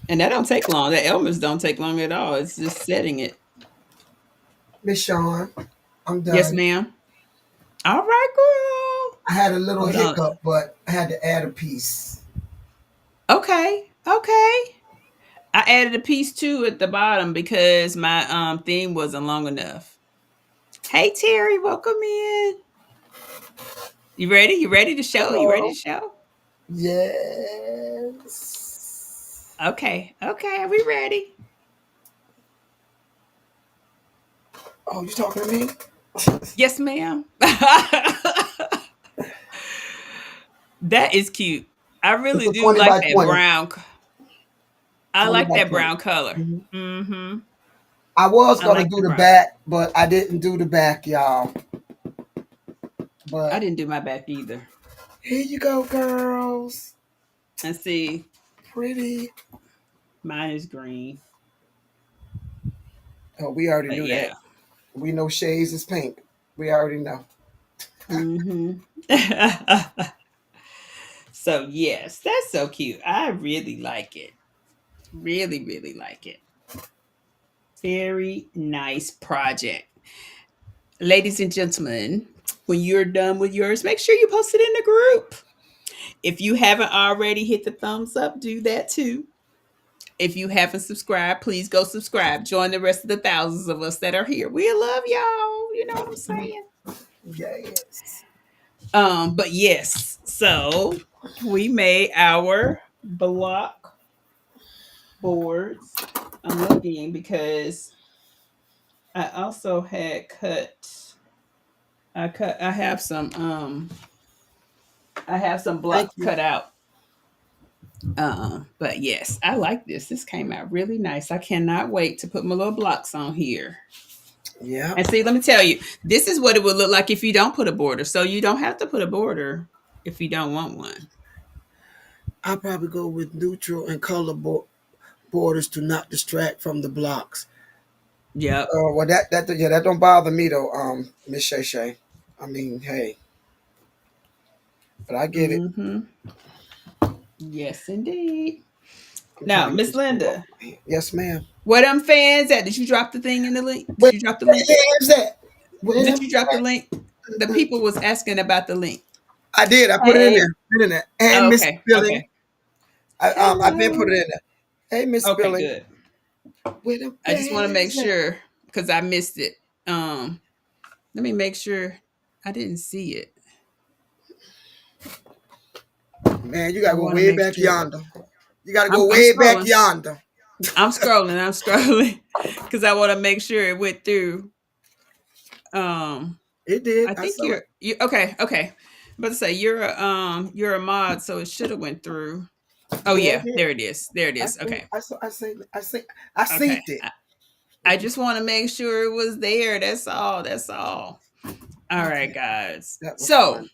And that don't take long. The Elmer's don't take long at all. It's just setting it. Miss Shawn, I'm done. Yes, ma'am. All right, girl. I had a little Hold on. hiccup, but I had to add a piece. Okay, okay. I added a piece too at the bottom because my theme wasn't long enough. Hey Terry, welcome in. You ready? You ready to show? Hello. You ready to show? Yes. Okay, okay. Are we ready? Oh, you talking to me? Yes, ma'am. That is cute. I really do 20 like by that 20. brown. I 20 like by that 20. brown color. Mm-hmm. Mm-hmm. I was I going like to the do the brown. back, but I didn't do the back, y'all. I But didn't do my back either. here you go, girls. And see, Pretty. mine is green. Oh, we already But knew yeah. that. We know shades is pink. We already know. Mm-hmm. So yes, that's so cute. I really like it. Really, really like it. Very nice project. Ladies and gentlemen, when you're done with yours, make sure you post it in the group. If you haven't already hit the thumbs up, do that too. If you haven't subscribed, please go subscribe. Join the rest of the thousands of us that are here. We love y'all. You know what I'm saying? Yes. But yes, so we made our block boards. I'm looking because I also had I have some blocks Thank you. cut out. But yes, I like this. This came out really nice. I cannot wait to put my little blocks on here. Yeah. And see, let me tell you, this is what it would look like if you don't put a border. So you don't have to put a border if you don't want one. I'll probably go with neutral and color borders to not distract from the blocks. Yep. Well, that don't bother me though, Miss Shay Shay. I mean, hey, but I get it. Mm-hmm. Yes, indeed. I'm Now, trying to Miss get this pulled Linda, off. Yes, ma'am. where them fans at? Did you drop the thing in the link? Where Did you drop the link? is that? Where Did them you drop the at? link? The people was asking about the link. I did. I put it in Hey. there. Put it in there. And Oh, Miss okay. Billing. Okay. I've been put Hello. it in there. Hey, Miss Okay, Billing. good. Where them I just want to make fans at? sure because I missed it. Let me make sure I didn't see it. Man, you gotta I go want to way make back sure. yonder. You gotta I'm go way back scrolling. yonder. I'm scrolling because I want to make sure it went through. It did. I I think saw it. you okay. I'm about to say you're a mod, so it should have went through. Oh Yeah, it yeah, did. there it is. There it I is. seen. Okay. I seen Okay. it. I just want to make sure it was there. That's all. That's all. All right, Okay, guys. that was So fun.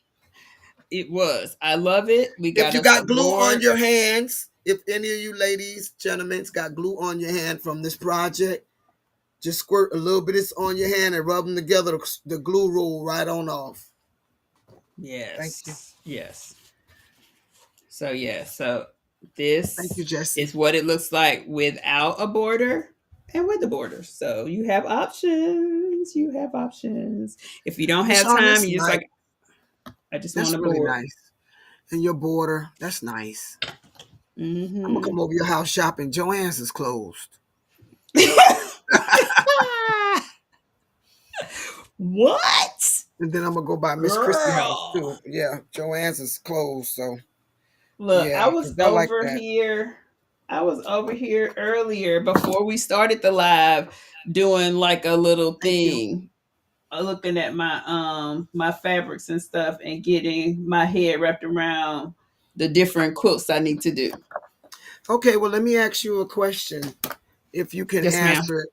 it was. I love it. We If got you us a got glue on board. your hands, if any of you ladies, gentlemen, got glue on your hand from this project, just squirt a little bit of this on your hand and rub them together. The glue roll right on off. Thank you. Yes. Yes. So yeah. So Thank you, this Jesse. is what it looks like without a border and with the border. So you have options. You have options. If you don't Miss have Shawn, time, that's you just nice. like, I just want That's a really board. nice. And your border, that's nice. I'm gonna Mm-hmm. come over your house shopping. Joann's is closed. What? And then I'm gonna go by Miss Christie house Girl. too. Yeah, Joann's is closed. So Look, yeah, because I like that. I was over here earlier before we started the live doing like a little Thank you. thing, looking at my fabrics and stuff and getting my head wrapped around the different quilts I need to do. Okay, well, let me ask you a question. If you can Yes, ma'am. answer it,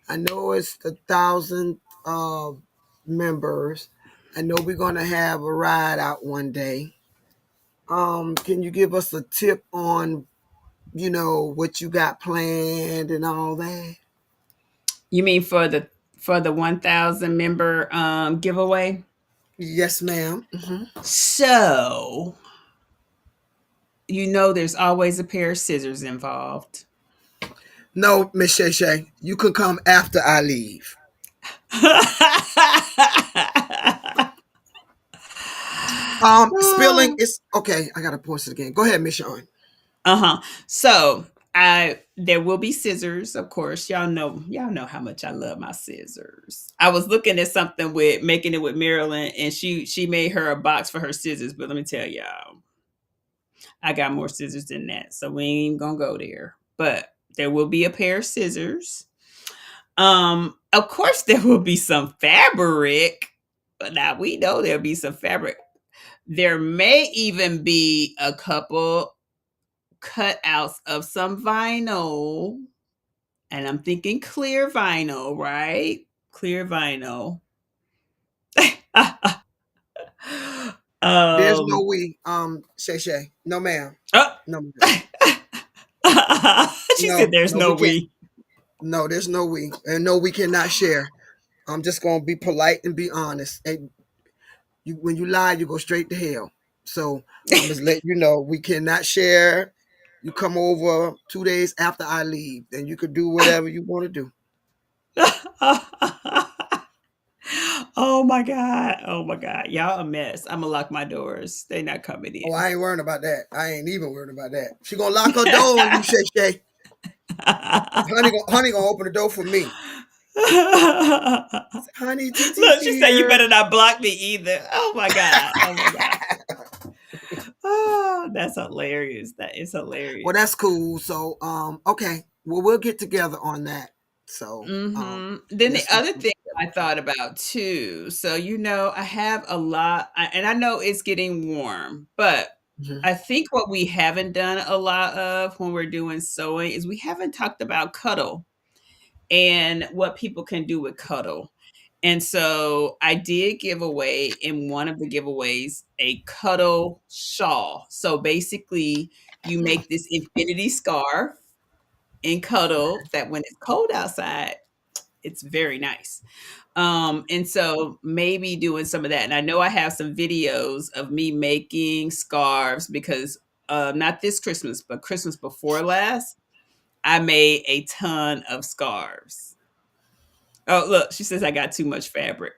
I know it's the 1,000 members. I know we're gonna have a ride out one day. Can you give us a tip on, what you got planned and all that? You mean for the 1,000 member giveaway? Yes, madam So, there's always a pair of scissors involved. No, Miss Shay Shay, you can come after I leave. Spilling is okay. I gotta pause it again. Go ahead, Miss Shawn. Uh-huh. So there will be scissors, of course. Y'all know how much I love my scissors. I was looking at something with making it with Marilyn, and she made her a box for her scissors, but let me tell y'all, I got more scissors than that. So we ain't even gonna go there. But there will be a pair of scissors. Of course there will be some fabric, but now we know there'll be some fabric. There may even be a couple cutouts of some vinyl, and I'm thinking clear vinyl, right? Clear vinyl. There's no um, we. Shay Shay. No, ma'am. oh. No, ma'am. She said, No, "There's no, no we can't. we." No, there's no we. And no, we cannot share. I'm just gonna be polite and be honest. And when you lie, you go straight to hell. So I'm just letting you know we cannot share. You come over 2 days after I leave, then you could do whatever you want to do. Oh my god! Oh my god! Y'all a mess. I'm gonna lock my doors. They not coming Oh, in. I ain't worrying about that. I ain't even worried about that. She gonna lock her door on you, Shay Shay. Honey gonna open the door for me. Honey, Titi's Look, she said you here. better not block me either. Oh my god. Oh my god. Oh, that's hilarious. That is Well, hilarious. that's cool. So, okay. Well, we'll get together on that. So, Then the yes, other thing I thought about too. So I have a lot, and I know it's getting warm, but mhm. I think what we haven't done a lot of when we're doing sewing is we haven't talked about cuddle and what people can do with cuddle. And so I did give away in one of the giveaways a cuddle shawl. So basically, you make this infinity scarf in cuddle that when it's cold outside, it's very nice. And so maybe doing some of that. And I know I have some videos of me making scarves because not this Christmas, but Christmas before last, I made a ton of scarves. Oh, look, she says I got too much fabric.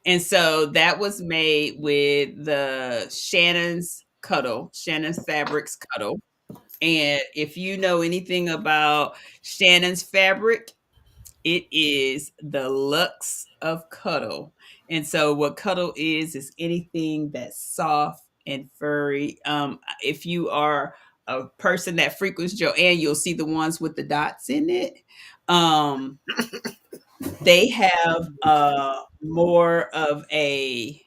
And so that was made with the Shannon's Fabrics Cuddle. And if you know anything about Shannon's fabric, it is the lux of cuddle. And so what cuddle is anything that's soft and furry. If you are a person that frequents Joanne, you'll see the ones with the dots in it. Um, they have more of a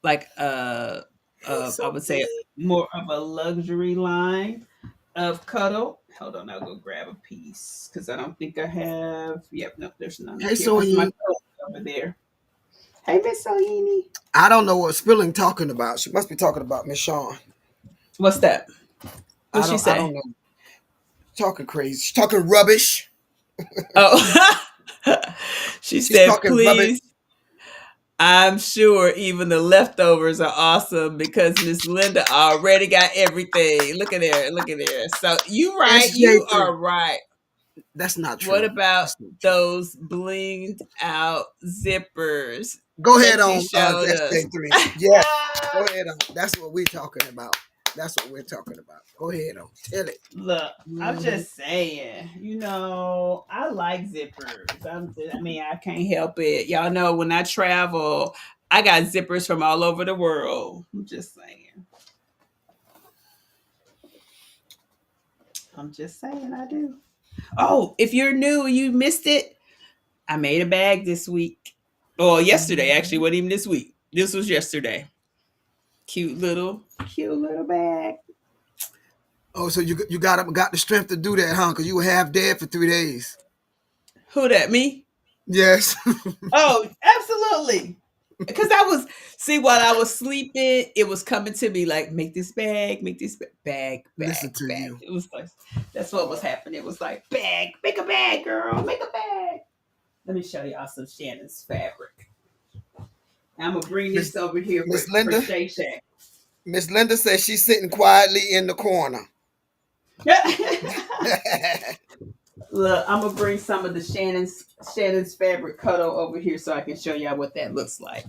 like Hey, I would say Sophie. more of a luxury line. of cuddle. Hold on, I'll go grab a piece because I don't think I have. Yep, no, there's none Hey, up here because my Soyin. cuddle's over there. Hey, Miss Soyini. I don't know what Spilling talking about. She must be talking about Miss Shawn. What's that? What I she don't. I say? don't know. Talking crazy. She's talking rubbish. Oh, she She's said, talking rubbish. please. I'm sure even the leftovers are awesome because Miss Linda already got everything. Look at there. Look at there. So you right. You SJ3. are right. That's not What true. about That's not true. those blinged out zippers Go ahead that you on, showed us? SJ3. Yes. Go ahead on. That's what we're talking about. That's what we're talking about. Go ahead on. Tell it. Look, I'm Mhm. just saying, I like zippers. I mean, I can't help it. Y'all know when I travel, I got zippers from all over the world. I'm just saying. I'm just saying I do. Oh, if you're new and you missed it, I made a bag this week. Or yesterday, actually, Mhm. wasn't even this week. This was yesterday. Cute little bag. Oh, so you got the strength to do that, huh? Because you were half dead for 3 days. Who that, me? Yes. Oh, absolutely. Because I was, see, while I was sleeping, it was coming to me like, make this Listen to bag. you. It was like, that's what was happening. It was like, bag, make a bag, girl, make a bag. Let me show y'all some Shannon's fabric. I'm gonna bring Miss this over here Miss for Linda. Shay Shay. Miss Linda says she's sitting quietly in the corner. Look, I'm gonna bring some of the Shannon's fabric cuddle over here so I can show y'all what that looks like.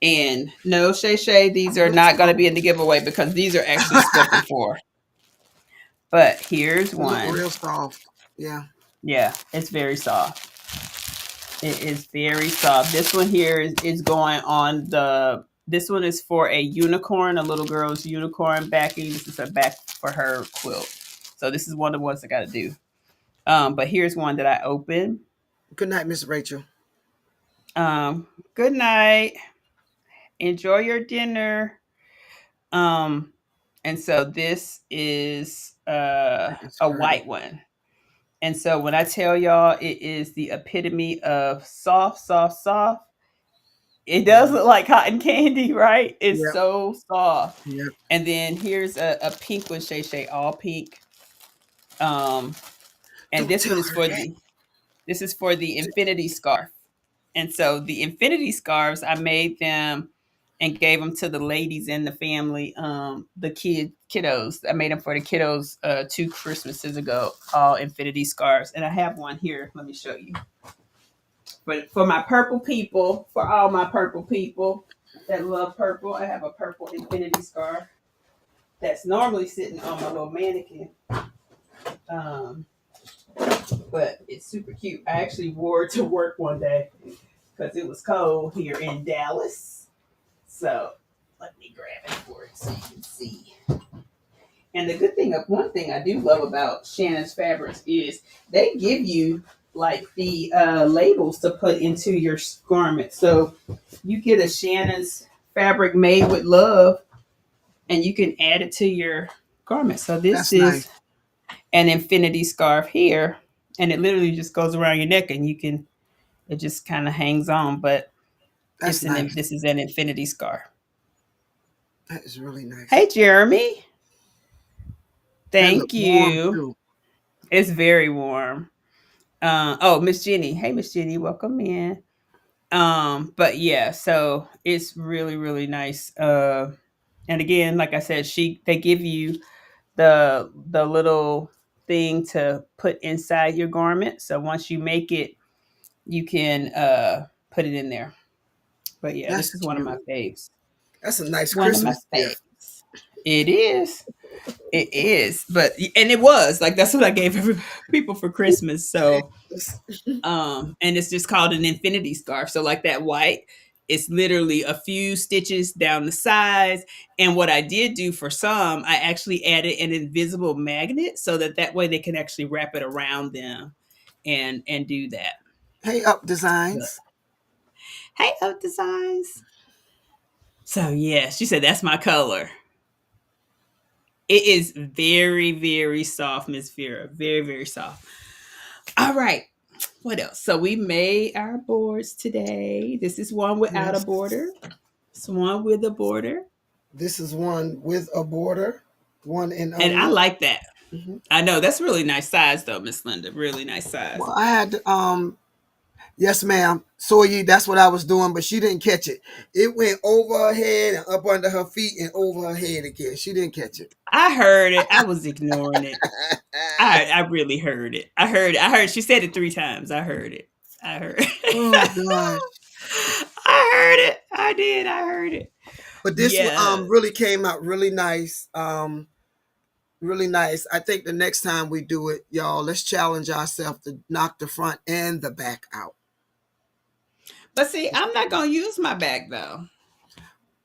And no, Shay Shay, these are Looks not gonna soft. be in the giveaway because these are actually spoken for. But here's They look one. real soft. Yeah. Yeah, it's very soft. It is very soft. This one here is going on the. This one is for a unicorn, a little girl's unicorn backing. This is a back for her quilt. So this is one of the ones I got to do. But here's one that I opened. Good night, Miss Rachel. Good night. Enjoy your dinner. Um, and so this is That is a pretty. white one. And so when I tell y'all it is the epitome of soft, soft, soft, it does Mhm. look like cotton candy, right? It's Yep. so soft. Yep. And then here's a pink one, Shay Shay, all pink. Um, and Don't this one tell is her for that. the infinity scarf. And so the infinity scarves, I made them and gave them to the ladies in the family, the kiddos. I made them for the kiddos 2 Christmases ago, all infinity scarves. And I have one here. Let me show you. But for my purple people, for all my purple people that love purple, I have a purple infinity scarf that's normally sitting on my little mannequin. Um, but it's super cute. I actually wore it to work one day because it was cold here in Dallas. So let me grab it for it so you can see. And the good thing, one thing I do love about Shannon's Fabrics is they give you like the labels to put into your garment. So you get a Shannon's fabric made with love, and you can add it to your garment. So this That's nice. is an infinity scarf here, and it literally just goes around your neck, and it just kind of hangs on. But That's nice. this is an infinity scarf. That is really nice. Hey, Jeremy. That look Thank warm you. too. It's very warm. Oh, Miss Jenny. Hey, Miss Jenny, welcome in. But yeah, so it's really, really nice. And again, like I said, they give you the little thing to put inside your garment. So once you make it, you can put it in there. But yeah, That's this is one of my cute. faves. That's a nice One of my Christmas gift. faves. It is. It is, but and it was like that's what I gave people for Christmas. So, and it's just called an infinity scarf. So, like that white, it's literally a few stitches down the sides. And what I did do for some, I actually added an invisible magnet so that way they can actually wrap it around them, and do that. Hey, Up But, Designs. hey, Up Designs. So yeah, she said that's my color. It is very, very soft, Miss Vera. Very, very soft. All right. What else? So we made our boards today. This is one without a Yes. border. It's one with a border. This is one with a border, one in And I onion. like that. Hmm. I know that's really nice size though, Miss Linda. Really nice size. Well, I had yes, ma'am. Soyi, that's what I was doing, but she didn't catch it. It went over her head and up under her feet and over her head again. She didn't catch it. I heard it. I was ignoring it. I really heard it. I heard it. I heard she said it 3 times. I heard it. I heard Oh it. gosh. I heard it. I did. I heard it. But this one Yeah. really came out really nice. Really nice. I think the next time we do it, y'all, let's challenge ourselves to knock the front and the back out. But see, I'm not gonna use my back though.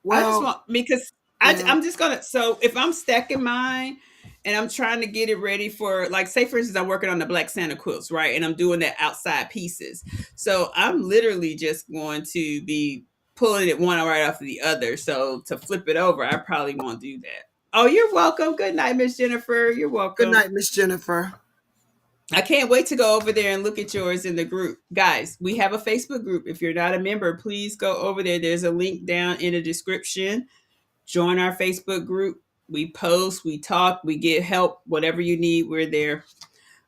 I just Well, want because yeah, I'm just gonna. So if I'm stacking mine and I'm trying to get it ready for, like, say for instance, I'm working on the Black Santa quilts, right? And I'm doing the outside pieces. So I'm literally just going to be pulling it one right after the other. So to flip it over, I probably won't do that. Oh, you're welcome. Good night, Miss Jennifer. You're good welcome. night, Miss Jennifer. I can't wait to go over there and look at yours in the group. Guys, we have a Facebook group. If you're not a member, please go over there. There's a link down in the description. Join our Facebook group. We post, we talk, we get help, whatever you need, we're there.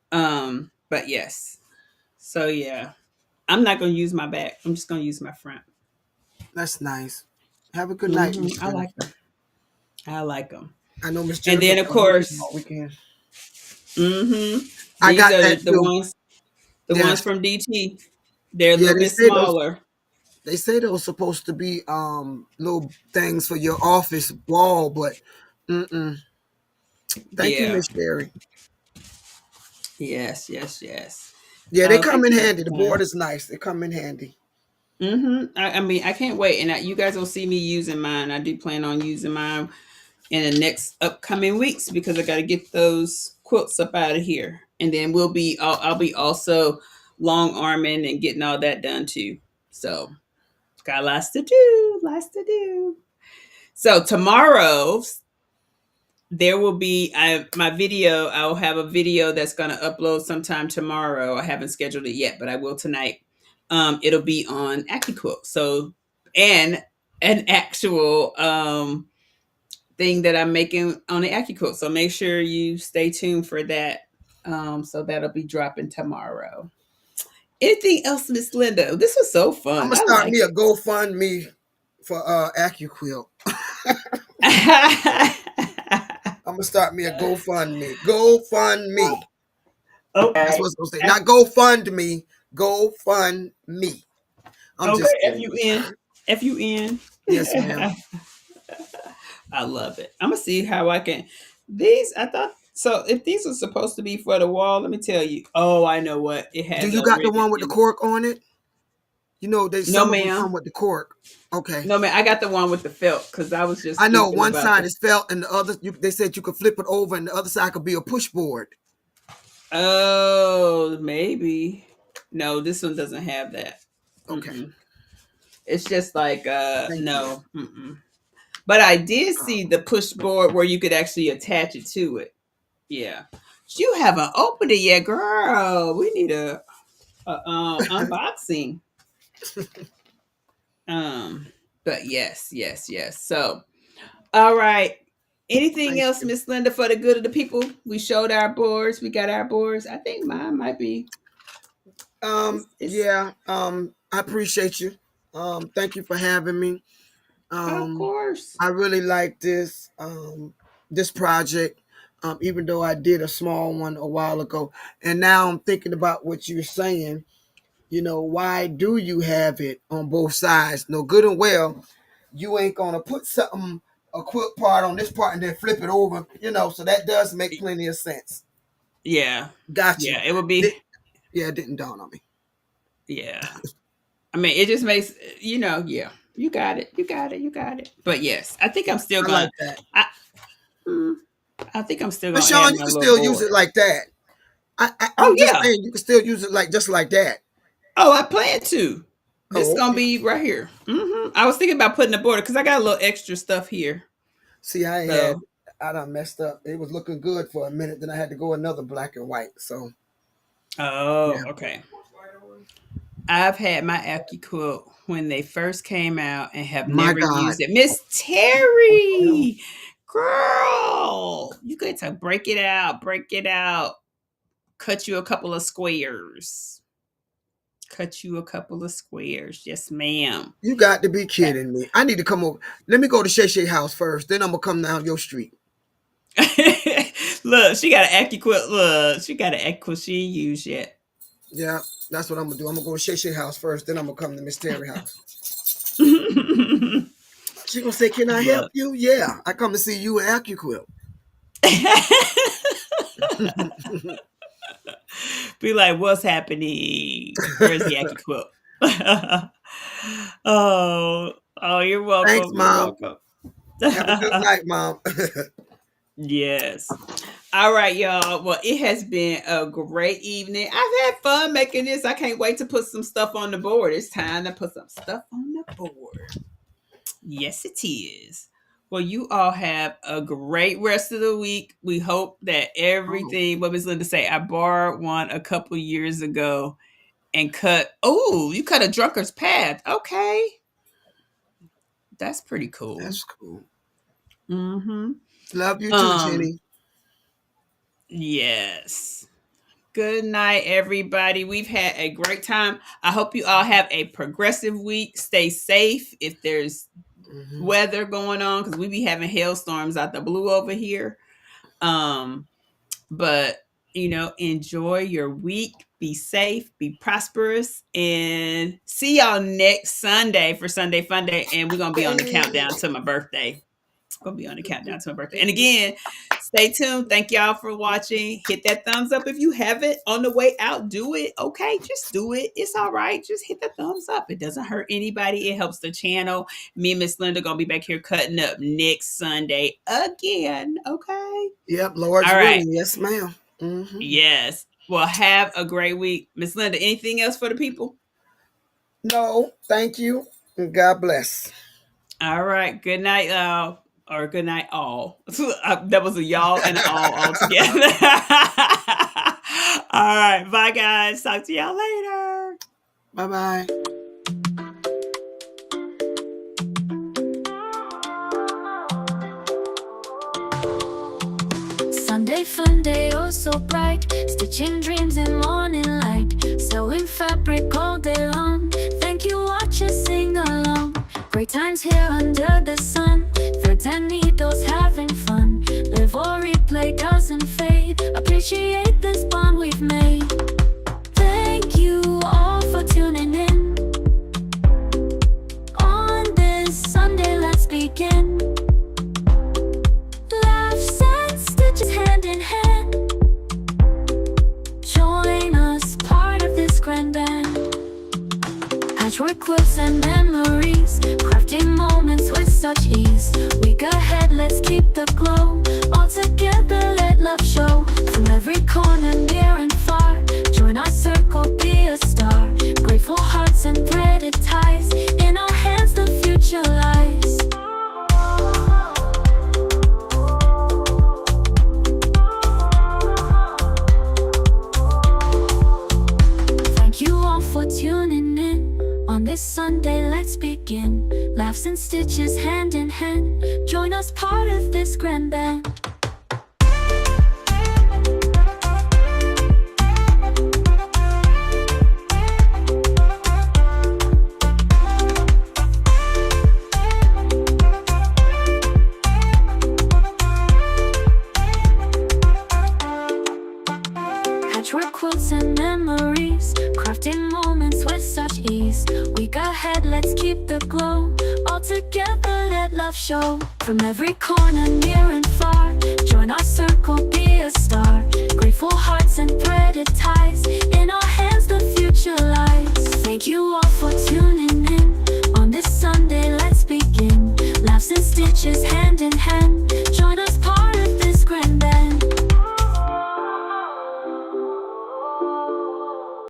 But yes. So yeah. I'm not gonna use my back. I'm just gonna use my front. That's nice. Have a good night, Miss I like Jennifer. them. I like them. I know Miss And Jennifer then of been working course, all weekend. I these got are that the too. ones, Yes. from DT. They're a Yeah, little bit smaller. they say those supposed to be little things for your office wall, but mm-mm. Thank you, Yeah. Miss Sherry. Yes, yes, yes. Yeah, they Oh, come thank in you, handy. The board everyone. is nice. They come in handy. I mean, I can't wait, and you guys will see me using mine. I do plan on using mine in the next upcoming weeks because I got to get those quilts up out of here, and then I'll be also long arming and getting all that done too. So got lots to do, lots to do. So tomorrow there will be my video. I'll have a video that's going to upload sometime tomorrow. I haven't scheduled it yet, but I will tonight. It'll be on AccuQuilt. So, and an actual thing that I'm making on the AccuQuilt. So make sure you stay tuned for that. So that'll be dropping tomorrow. Anything else, Miss Linda? This was so I'm fun. gonna I start like me a GoFundMe for AccuQuilt. it. I'm gonna start me a GoFundMe. GoFundMe. That's Okay. what I'm gonna say. Not GoFundMe. GoFundMe. I'm Okay. just F kidding. U N. F U N. Yes, ma'am. I love it. I'm gonna see how I can. These I thought so. If these are supposed to be for the wall, let me tell you. Oh, I know what it Do has you a got the ribbon one with the in it. cork on it? You know, No, some of them come ma'am. with the cork. Okay. No, man. I got the one with the felt because I was just I know thinking one about side the. is felt and the other, they said you could flip it over and the other side could be a push board. Oh, maybe. No, this one doesn't have that. Okay. Mm-mm. It's just like Thank you. no. Mm-mm. But I did Oh, see the push board where you could actually attach it to it. Yeah. You haven't opened it yet, girl. We need a unboxing. Um, but yes, yes, yes. So, all right. Anything thank else, you. Miss Linda, for the good of the people? We showed our boards. We got our boards. I think mine might be. It's Yeah. I appreciate you. Thank you for having me. of Um, course. I really like this project. Even though I did a small one a while ago, and now I'm thinking about what you're saying. You know, why do you have it on both sides? No, good and well, you ain't gonna put something a quilt part on this part and then flip it over. You know, so that does make plenty of sense. Yeah, Got you. yeah. It would be. Yeah, it didn't dawn on me. Yeah. I mean, it just makes Yeah. You got it. You got it. You got it. But yes, I think I'm still I gonna. like that. I, mm, I think I'm still But gonna add Sean, you my can little still use board. it like that. Oh I'm just yeah. saying you can still use it like just like that. Oh, I plan to. This Oh, gonna okay. be right here. I was thinking about putting a border because I got a little extra stuff here. See, So I done messed up. It was looking good for a minute, then I had to go another black and white. So Oh, yeah. okay. I've had my AccuQuilt when they first came out and have My never God. used it. Miss Terry, girl, you get to break it out, cut you a couple of squares. Yes, ma'am. You got to be kidding me. I need to come over. Let me go to Shay Shay house first. Then I'm going to come down your street. Look, she got an AccuQuilt. Look, she got an AccuQuilt she ain't used yet. Yeah, that's what I'm going to do. I'm going to go to Shay Shay house first. Then I'm going to come to Miss Terry house. She going to say, can I help you? Yeah, I come to see you at AccuQuilt. Be like, what's happening? Where's the AccuQuilt? Oh, you're welcome. Thanks, Mom. You're welcome. Have a good night, Mom. Yes. All right, y'all. Well, it has been a great evening. I've had fun making this. I can't wait to put some stuff on the board. It's time to put some stuff on the board. Yes, it is. Well, you all have a great rest of the week. We hope that everything, what Ms. Linda say, I borrowed one a couple years ago and you cut a drunkard's path. Okay. That's pretty cool. That's cool. Mm-hmm. Love you too, Jenny. Yes. Good night, everybody. We've had a great time. I hope you all have a progressive week. Stay safe if there's weather going on, because we be having hailstorms out the blue over here. But enjoy your week. Be safe, be prosperous, and see y'all next Sunday for Sunday Funday. And we're gonna be on the countdown to my birthday. And again, stay tuned. Thank y'all for watching. Hit that thumbs up if you haven't. On the way out, do it. Okay, just do it. It's all right. Just hit the thumbs up. It doesn't hurt anybody. It helps the channel. Me and Miss Linda gonna be back here cutting up next Sunday again. Okay. Yep, Lord's willing. Yes, ma'am. Mm-hmm. Yes. Well, have a great week. Miss Linda, anything else for the people? No, thank you. And God bless. All right. Good night, or good night, all. That was a y'all and an all together. All right. Bye, guys. Talk to y'all later. Bye-bye. Sunday Funday, oh so bright, stitching dreams in morning light, sewing fabric all day long. Thank you, watchers, sing along. Great times here under the sun, threads and needles having fun. Live or replay doesn't fade. Appreciate this bond we've made. Thank you all for tuning in. On this Sunday, let's begin. Laughs and stitches hand in hand. Join us, part of this grand band. Patchwork quilts and memories, crafting moments with such ease. Week ahead, let's keep the glow. All together, let love show. From every corner, near and far, join our circle, be a star. Grateful hearts and threaded ties, in our hands the future lies. Thank you all for tuning in. On this Sunday, let's begin. Laughs and stitches hand in hand. Join us, part of this grand band. Patchwork quilts and memories, crafting moments with such ease. Week ahead, let's keep the glow. All together, let love show. From every corner, near